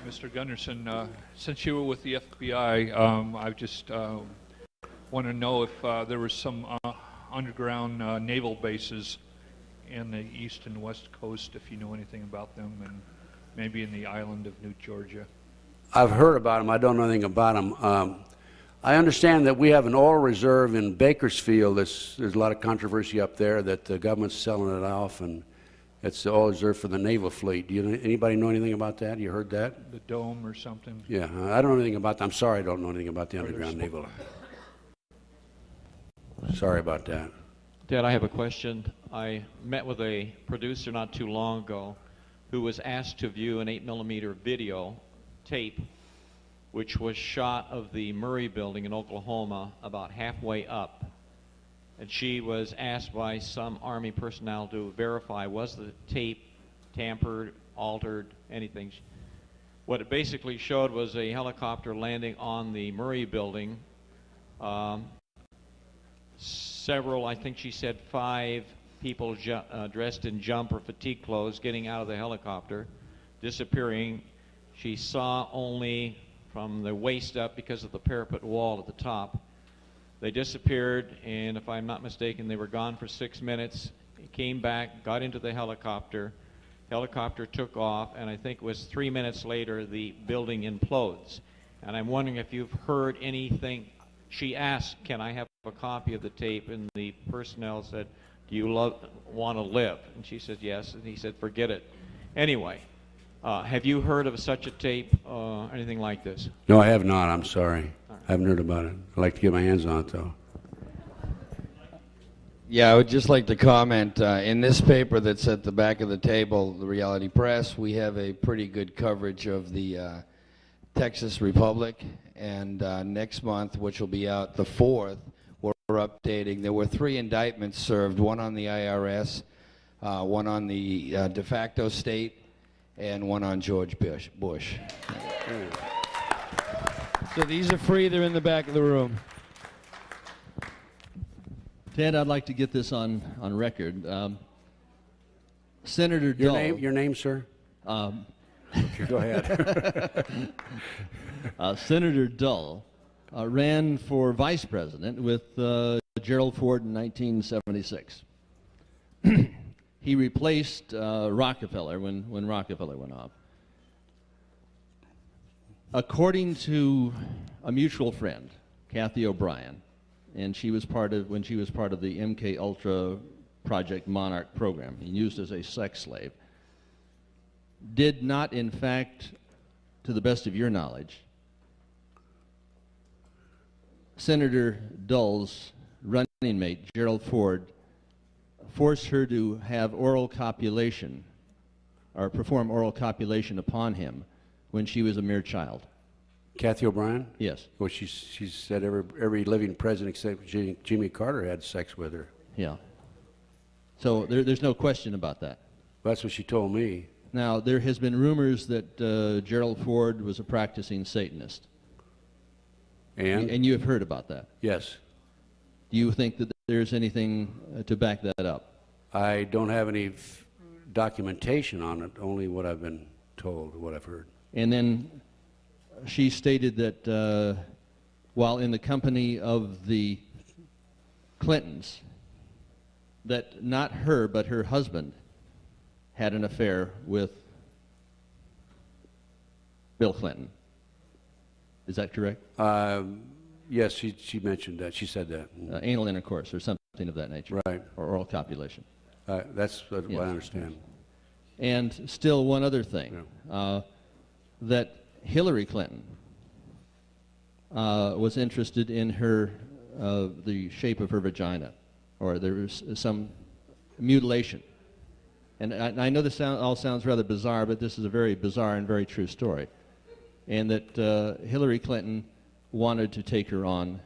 Mr. Gunderson, since you were with the FBI, I just want to know if there were some underground naval bases in the east and west coast, if you know anything about them, and maybe in the island of New Georgia. I've heard about them. I don't know anything about them. I understand that we have an oil reserve in Bakersfield. There's a lot of controversy up there that the government's selling it off, and it's the oil reserve for the naval fleet. Anybody know anything about that? You heard that? The dome or something? Yeah, I don't know anything about that. I'm sorry I don't know anything about the underground naval. Sorry about that. Ted, I have a question. I met with a producer not too long ago who was asked to view an 8mm video tape which was shot of the Murray building in Oklahoma about halfway up. And she was asked by some Army personnel to verify, was the tape tampered, altered, anything. What it basically showed was a helicopter landing on the Murray building. Several, I think she said 5 people dressed in jump or fatigue clothes getting out of the helicopter, disappearing. She saw only from the waist up because of the parapet wall at the top. They disappeared, and if I'm not mistaken, they were gone for 6 minutes. Came back, got into the helicopter. Helicopter took off, and I think it was 3 minutes later the building implodes. And I'm wondering if you've heard anything. She asked, can I have a copy of the tape? And the personnel said, do you want to live? And she said yes, and he said, forget it. Anyway, have you heard of such a tape, anything like this? No, I have not. I'm sorry. I haven't heard about it. I'd like to get my hands on it, though. Yeah, I would just like to comment. In this paper that's at the back of the table, the Reality Press, we have a pretty good coverage of the Texas Republic. And next month, which will be out the 4th, we're updating. There were 3 indictments served, one on the IRS, one on the de facto state, and one on George Bush. So these are free. They're in the back of the room. Ted, I'd like to get this on record. Senator Dull. Your name, sir? Go ahead. Senator Dull ran for vice president with Gerald Ford in 1976. He replaced Rockefeller when Rockefeller went off. According to a mutual friend, Kathy O'Brien, and she was part of when she was part of the MK Ultra Project Monarch program, and used as a sex slave, did not, in fact, to the best of your knowledge, Senator Dull's running mate, Gerald Ford, forced her to have oral copulation or perform oral copulation upon him when she was a mere child? Kathy O'Brien? Yes. Well, she said every living president except Jimmy Carter had sex with her. Yeah. So there's no question about that. That's what she told me. Now, there has been rumors that Gerald Ford was a practicing Satanist. And you have heard about that? Yes. Do you think that there's anything to back that up? I don't have any documentation on it, only what I've been told, what I've heard. And then she stated that while in the company of the Clintons, that not her, but her husband had an affair with Bill Clinton. Is that correct? Yes, she mentioned that. She said that. Anal intercourse or something of that nature. Right. Or oral copulation. That's what I understand. And still one other thing, that Hillary Clinton was interested in her, the shape of her vagina, or there was some mutilation. And I know this all sounds rather bizarre, but this is a very bizarre and very true story. And that Hillary Clinton wanted to take her on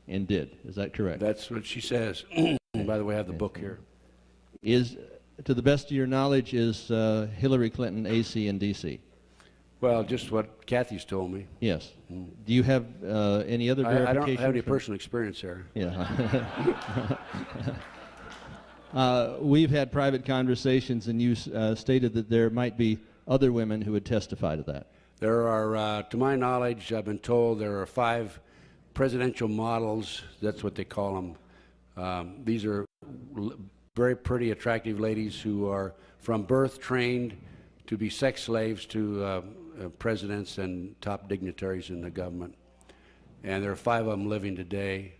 and did. Is that correct? That's what she says. And by the way, I have the book here. Is, to the best of your knowledge, is Hillary Clinton AC and DC? Well, just what Kathy's told me. Yes. Do you have any other verification? I don't have any personal experience there. Yeah. We've had private conversations, and you stated that there might be other women who would testify to that. There are, to my knowledge, I've been told there are 5 presidential models. That's what they call them. These are very pretty, attractive ladies who are from birth trained to be sex slaves to presidents and top dignitaries in the government. And there are 5 of them living today.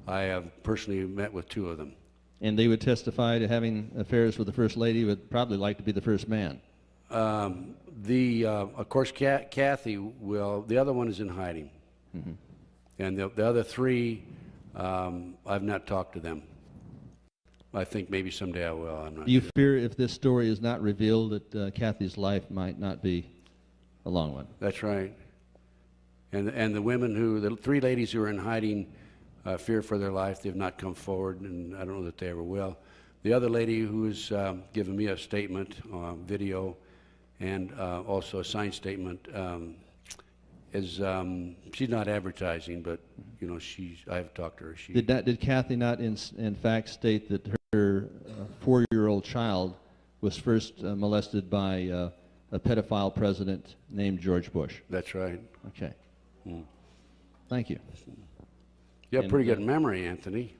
I have personally met with 2 of them. And they would testify to having affairs with the First Lady, would probably like to be the first man. Of course, Kathy will. The other one is in hiding. Mm-hmm. And the other 3, I've not talked to them. I think maybe someday I will. I'm not Do you sure. fear if this story is not revealed that Kathy's life might not be a long one? That's right. And the women the 3 ladies who are in hiding fear for their life. They've not come forward, and I don't know that they ever will. The other lady who's given me a statement, video, and also a signed statement, is she's not advertising, but you know I have talked to her. Did Kathy not in fact state that 4-year-old child was first molested by a pedophile president named George Bush. That's right. Okay. Thank you. You have pretty good memory, Anthony.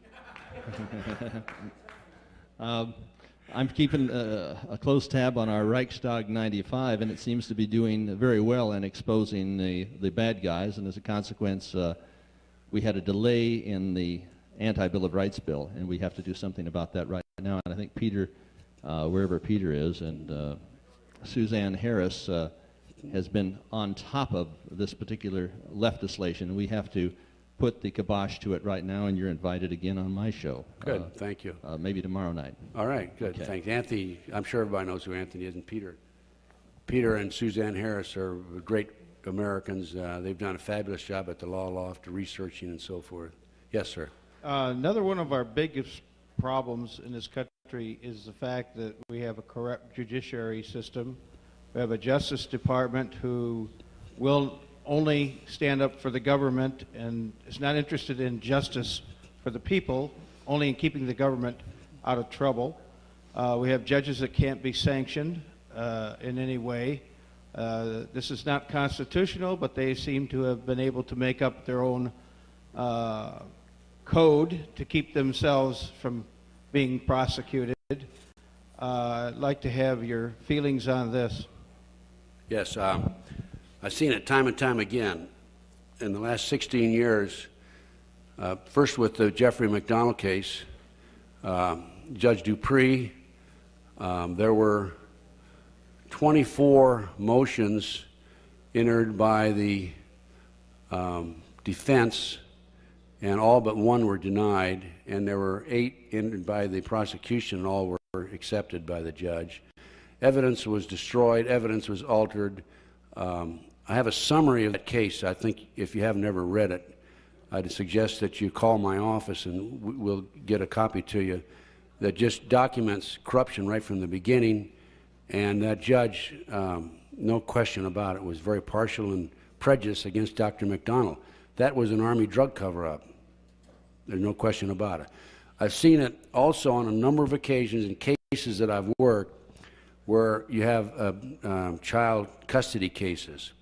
I'm keeping a close tab on our Reichstag 95, and it seems to be doing very well in exposing the bad guys, and as a consequence, we had a delay in the anti-Bill of Rights bill, and we have to do something about that right now. And I think Peter, wherever Peter is, and Suzanne Harris has been on top of this particular legislation. We have to put the kibosh to it right now, and you're invited again on my show. Good, thank you. Maybe tomorrow night. All right, good, Okay. thanks. Anthony, I'm sure everybody knows who Anthony is, and Peter. Peter and Suzanne Harris are great Americans. They've done a fabulous job at the Law Loft, researching and so forth. Yes, sir. Another one of our biggest problems in this country is the fact that we have a corrupt judiciary system. We have a Justice Department who will only stand up for the government and is not interested in justice for the people, only in keeping the government out of trouble. We have judges that can't be sanctioned in any way. This is not constitutional, but they seem to have been able to make up their own code to keep themselves from being prosecuted. I'd like to have your feelings on this. Yes, I've seen it time and time again. In the last 16 years, first with the Jeffrey McDonald case, Judge Dupree, there were 24 motions entered by the defense, and all but one were denied, and there were 8 entered by the prosecution, and all were accepted by the judge. Evidence was destroyed, evidence was altered. I have a summary of that case. I think if you haven't ever read it, I'd suggest that you call my office and we'll get a copy to you that just documents corruption right from the beginning. And that judge, no question about it, was very partial and prejudiced against Dr. McDonald. That was an Army drug cover-up. There's no question about it. I've seen it also on a number of occasions in cases that I've worked where you have child custody cases,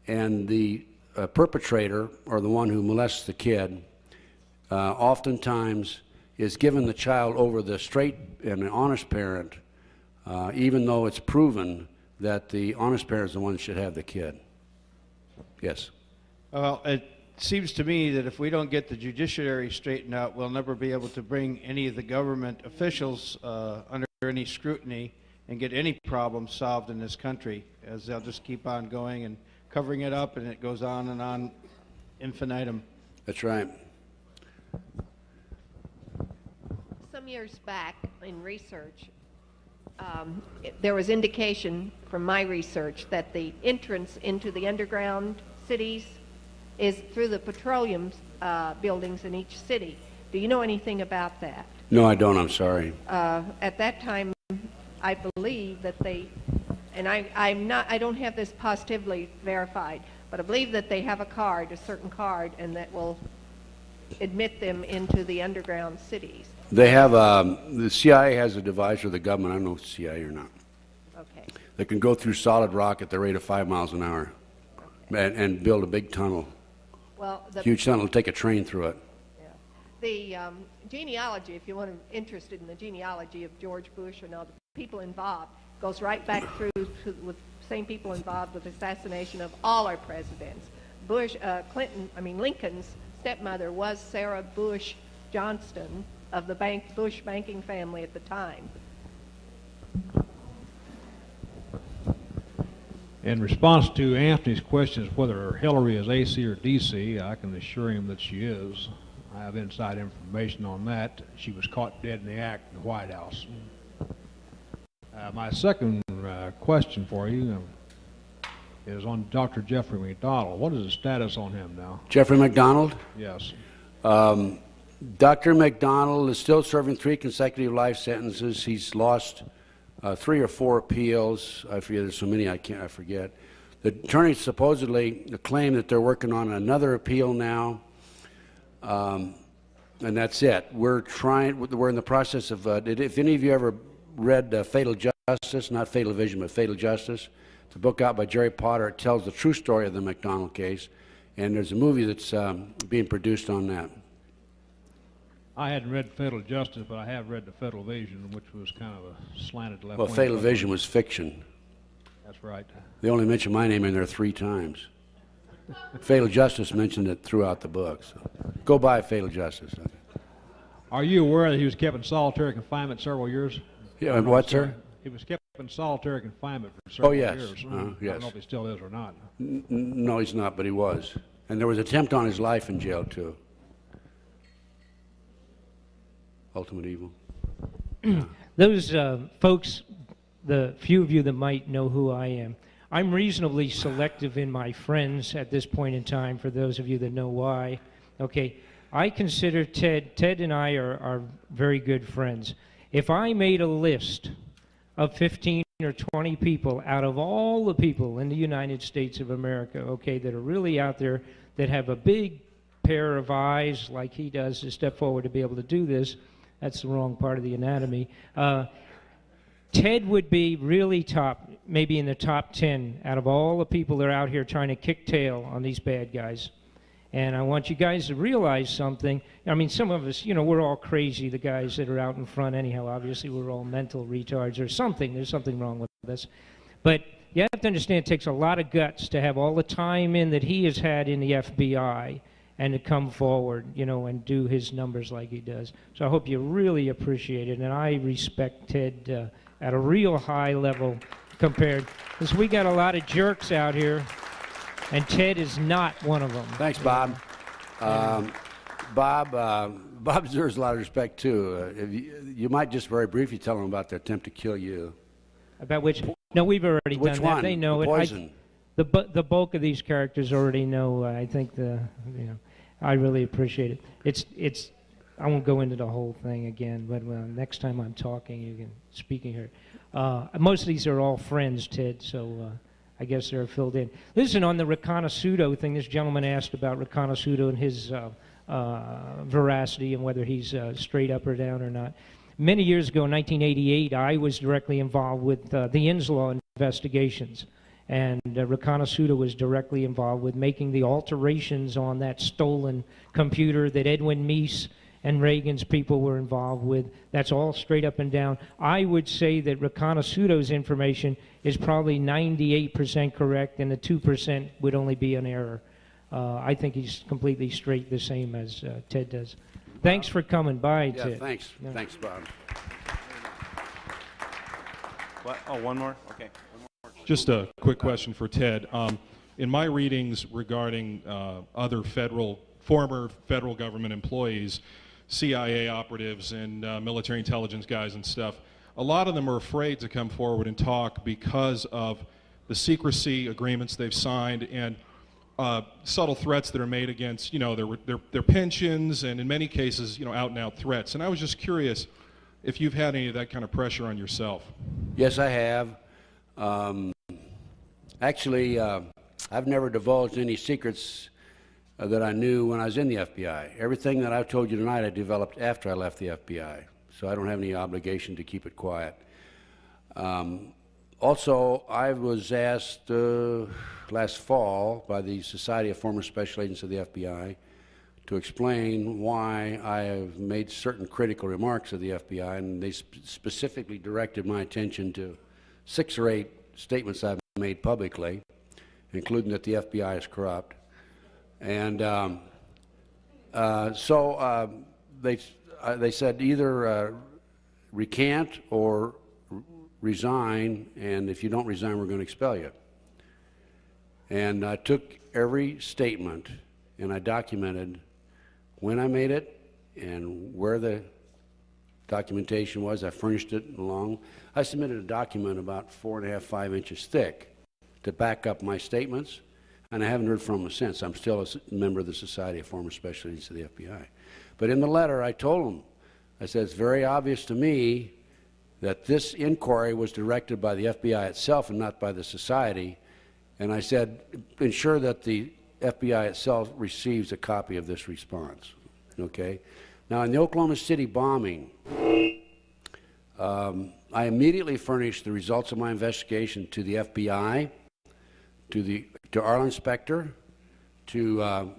and the perpetrator, or the one who molests the kid, oftentimes is given the child over the straight and the honest parent, even though it's proven that the honest parent is the one that should have the kid. Yes? Well, it seems to me that if we don't get the judiciary straightened out, we'll never be able to bring any of the government officials under any scrutiny and get any problem solved in this country, as they'll just keep on going and covering it up, and it goes on infinitum. That's right. Some years back in research, there was indication from my research that the entrance into the underground cities is through the petroleum buildings in each city. Do you know anything about that? No, I don't. I'm sorry. At that time, I believe that they, and I don't have this positively verified, but I believe that they have a card, a certain card, and that will admit them into the underground cities. They have, the CIA has a device, or the government, I don't know if it's CIA or not. Okay. They can go through solid rock at the rate of 5 miles an hour, and build a big tunnel. Well, Huge tunnel, take a train through it. The genealogy, if you want to interested in the genealogy of George Bush and all the people involved, goes right back through to with same people involved with the assassination of all our presidents. Lincoln's stepmother was Sarah Bush Johnston of the Bush banking family at the time. In response to Anthony's questions whether Hillary is AC or DC, I can assure him that she is. I have inside information on that. She was caught dead in the act in the White House. My second question for you is on Dr. Jeffrey McDonald. What is the status on him now? Jeffrey McDonald? Yes. Dr. McDonald is still serving 3 consecutive life sentences. He's lost 3 or 4 appeals. I forget, there's so many I forget. The attorneys supposedly claim that they're working on another appeal now. and that's it. We're in the process of, if any of you ever read Fatal Justice, not Fatal Vision, but Fatal Justice, it's a book out by Jerry Potter. It tells the true story of the McDonald case, and there's a movie that's being produced on that. I hadn't read Fatal Justice, but I have read the Fatal Vision, which was kind of a slanted left. Well, Fatal Vision was fiction. That's right. They only mention my name in there 3 times. Fatal Justice mentioned it throughout the book. So go buy Fatal Justice. Are you aware that he was kept in solitary confinement several years? Yeah, and what, sir? He was kept in solitary confinement for several yes. years. Yes. I don't know if he still is or not. No, he's not, but he was. And there was an attempt on his life in jail, too. Ultimate Evil. Those folks, the few of you that might know who I am, I'm reasonably selective in my friends at this point in time, for those of you that know why. Okay, I consider Ted and I are very good friends. If I made a list of 15 or 20 people out of all the people in the United States of America, okay, that are really out there, that have a big pair of eyes like he does to step forward to be able to do this, that's the wrong part of the anatomy. Ted would be really top, maybe in the top 10 out of all the people that are out here trying to kick tail on these bad guys. And I want you guys to realize something. I mean, some of us, you know, we're all crazy, the guys that are out in front anyhow. Obviously, we're all mental retards or something. There's something wrong with us. But you have to understand it takes a lot of guts to have all the time in that he has had in the FBI and to come forward, you know, and do his numbers like he does. So I hope you really appreciate it. And I respect Ted at a real high level compared, because we got a lot of jerks out here, and Ted is not one of them. Thanks, Bob. Bob deserves a lot of respect, too. If you might just very briefly tell him about the attempt to kill you. About which? No, we've already Which done one? that. They know The it. poison. The bulk of these characters already know. I think I really appreciate it. It's. I won't go into the whole thing again, but next time I'm talking, you can speak in here. Most of these are all friends, Ted. So I guess they're filled in. Listen, on the Riconoscudo thing, this gentleman asked about Riconoscudo and his veracity and whether he's straight up or down or not. Many years ago, in 1988, I was directly involved with the Inslaw investigations. And Riconoscudo was directly involved with making the alterations on that stolen computer that Edwin Meese and Reagan's people were involved with. That's all straight up and down. I would say that Riconoscudo's information is probably 98% correct, and the 2% would only be an error. I think he's completely straight, the same as Ted does. Thanks for coming by, Ted. Thanks. Yeah. Thanks, Bob. What? Oh, one more? Okay. Just a quick question for Ted. In my readings regarding other former federal government employees, CIA operatives and military intelligence guys and stuff, a lot of them are afraid to come forward and talk because of the secrecy agreements they've signed and subtle threats that are made against, their pensions and in many cases, out and out threats. And I was just curious if you've had any of that kind of pressure on yourself. Yes, I have. Actually, I've never divulged any secrets that I knew when I was in the FBI. Everything that I've told you tonight I developed after I left the FBI, so I don't have any obligation to keep it quiet. Also, I was asked last fall by the Society of Former Special Agents of the FBI to explain why I have made certain critical remarks of the FBI, and they specifically directed my attention to 6 or 8 statements I've made publicly, including that the FBI is corrupt. And so they said either recant or resign, and if you don't resign, we're going to expel you. And I took every statement and I documented when I made it and where the documentation was. I furnished it along. I submitted a document about 4.5, 5 inches thick to back up my statements, and I haven't heard from them since. I'm still a member of the Society of Former Special Agents of the FBI. But in the letter, I told them, I said, it's very obvious to me that this inquiry was directed by the FBI itself and not by the Society. And I said, ensure that the FBI itself receives a copy of this response, okay? Now, in the Oklahoma City bombing, I immediately furnished the results of my investigation to the FBI, to our inspector, to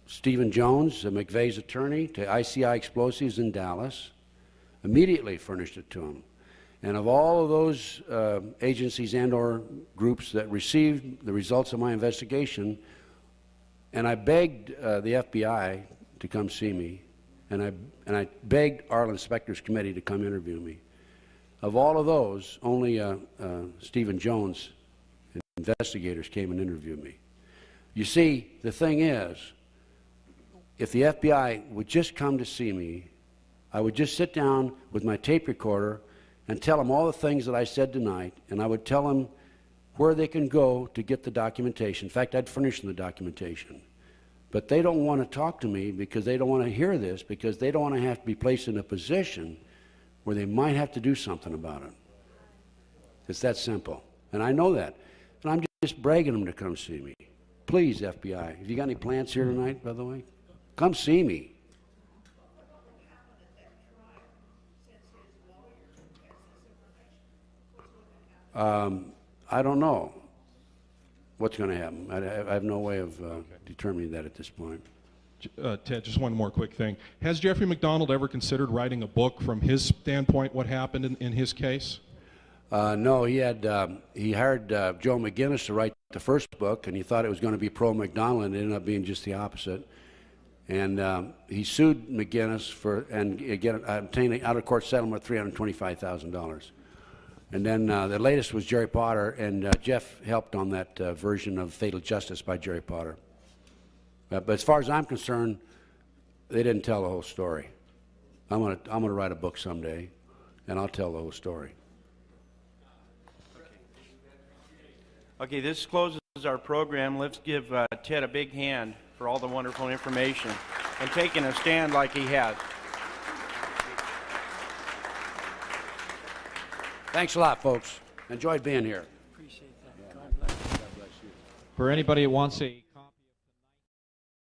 Stephen Jones, McVeigh's attorney, to ICI Explosives in Dallas. Immediately furnished it to him. And of all of those agencies and or groups that received the results of my investigation, and I begged the FBI to come see me, and I begged our Inspectors Committee to come interview me. Of all of those, only Stephen Jones investigators came and interviewed me. You see, the thing is, if the FBI would just come to see me, I would just sit down with my tape recorder and tell them all the things that I said tonight, and I would tell them where they can go to get the documentation. In fact, I'd furnish them the documentation. But they don't want to talk to me because they don't want to hear this, because they don't want to have to be placed in a position where they might have to do something about it. It's that simple. And I know that. And I'm just begging them to come see me. Please, FBI. Have you got any plants here tonight, by the way? Come see me. I don't know what's going to happen. I have no way of determining that at this point. Ted, just one more quick thing. Has Jeffrey McDonald ever considered writing a book from his standpoint, what happened in his case? No, he hired Joe McGinnis to write the first book, and he thought it was going to be pro-McDonald, and it ended up being just the opposite. And he sued McGinnis and obtained an out-of-court settlement of $325,000. And then the latest was Jerry Potter, and Jeff helped on that version of Fatal Justice by Jerry Potter. But as far as I'm concerned, they didn't tell the whole story. I'm gonna write a book someday, and I'll tell the whole story. Okay, this closes our program. Let's give Ted a big hand for all the wonderful information and taking a stand like he has. Thanks a lot, folks. Enjoyed being here. For anybody who wants a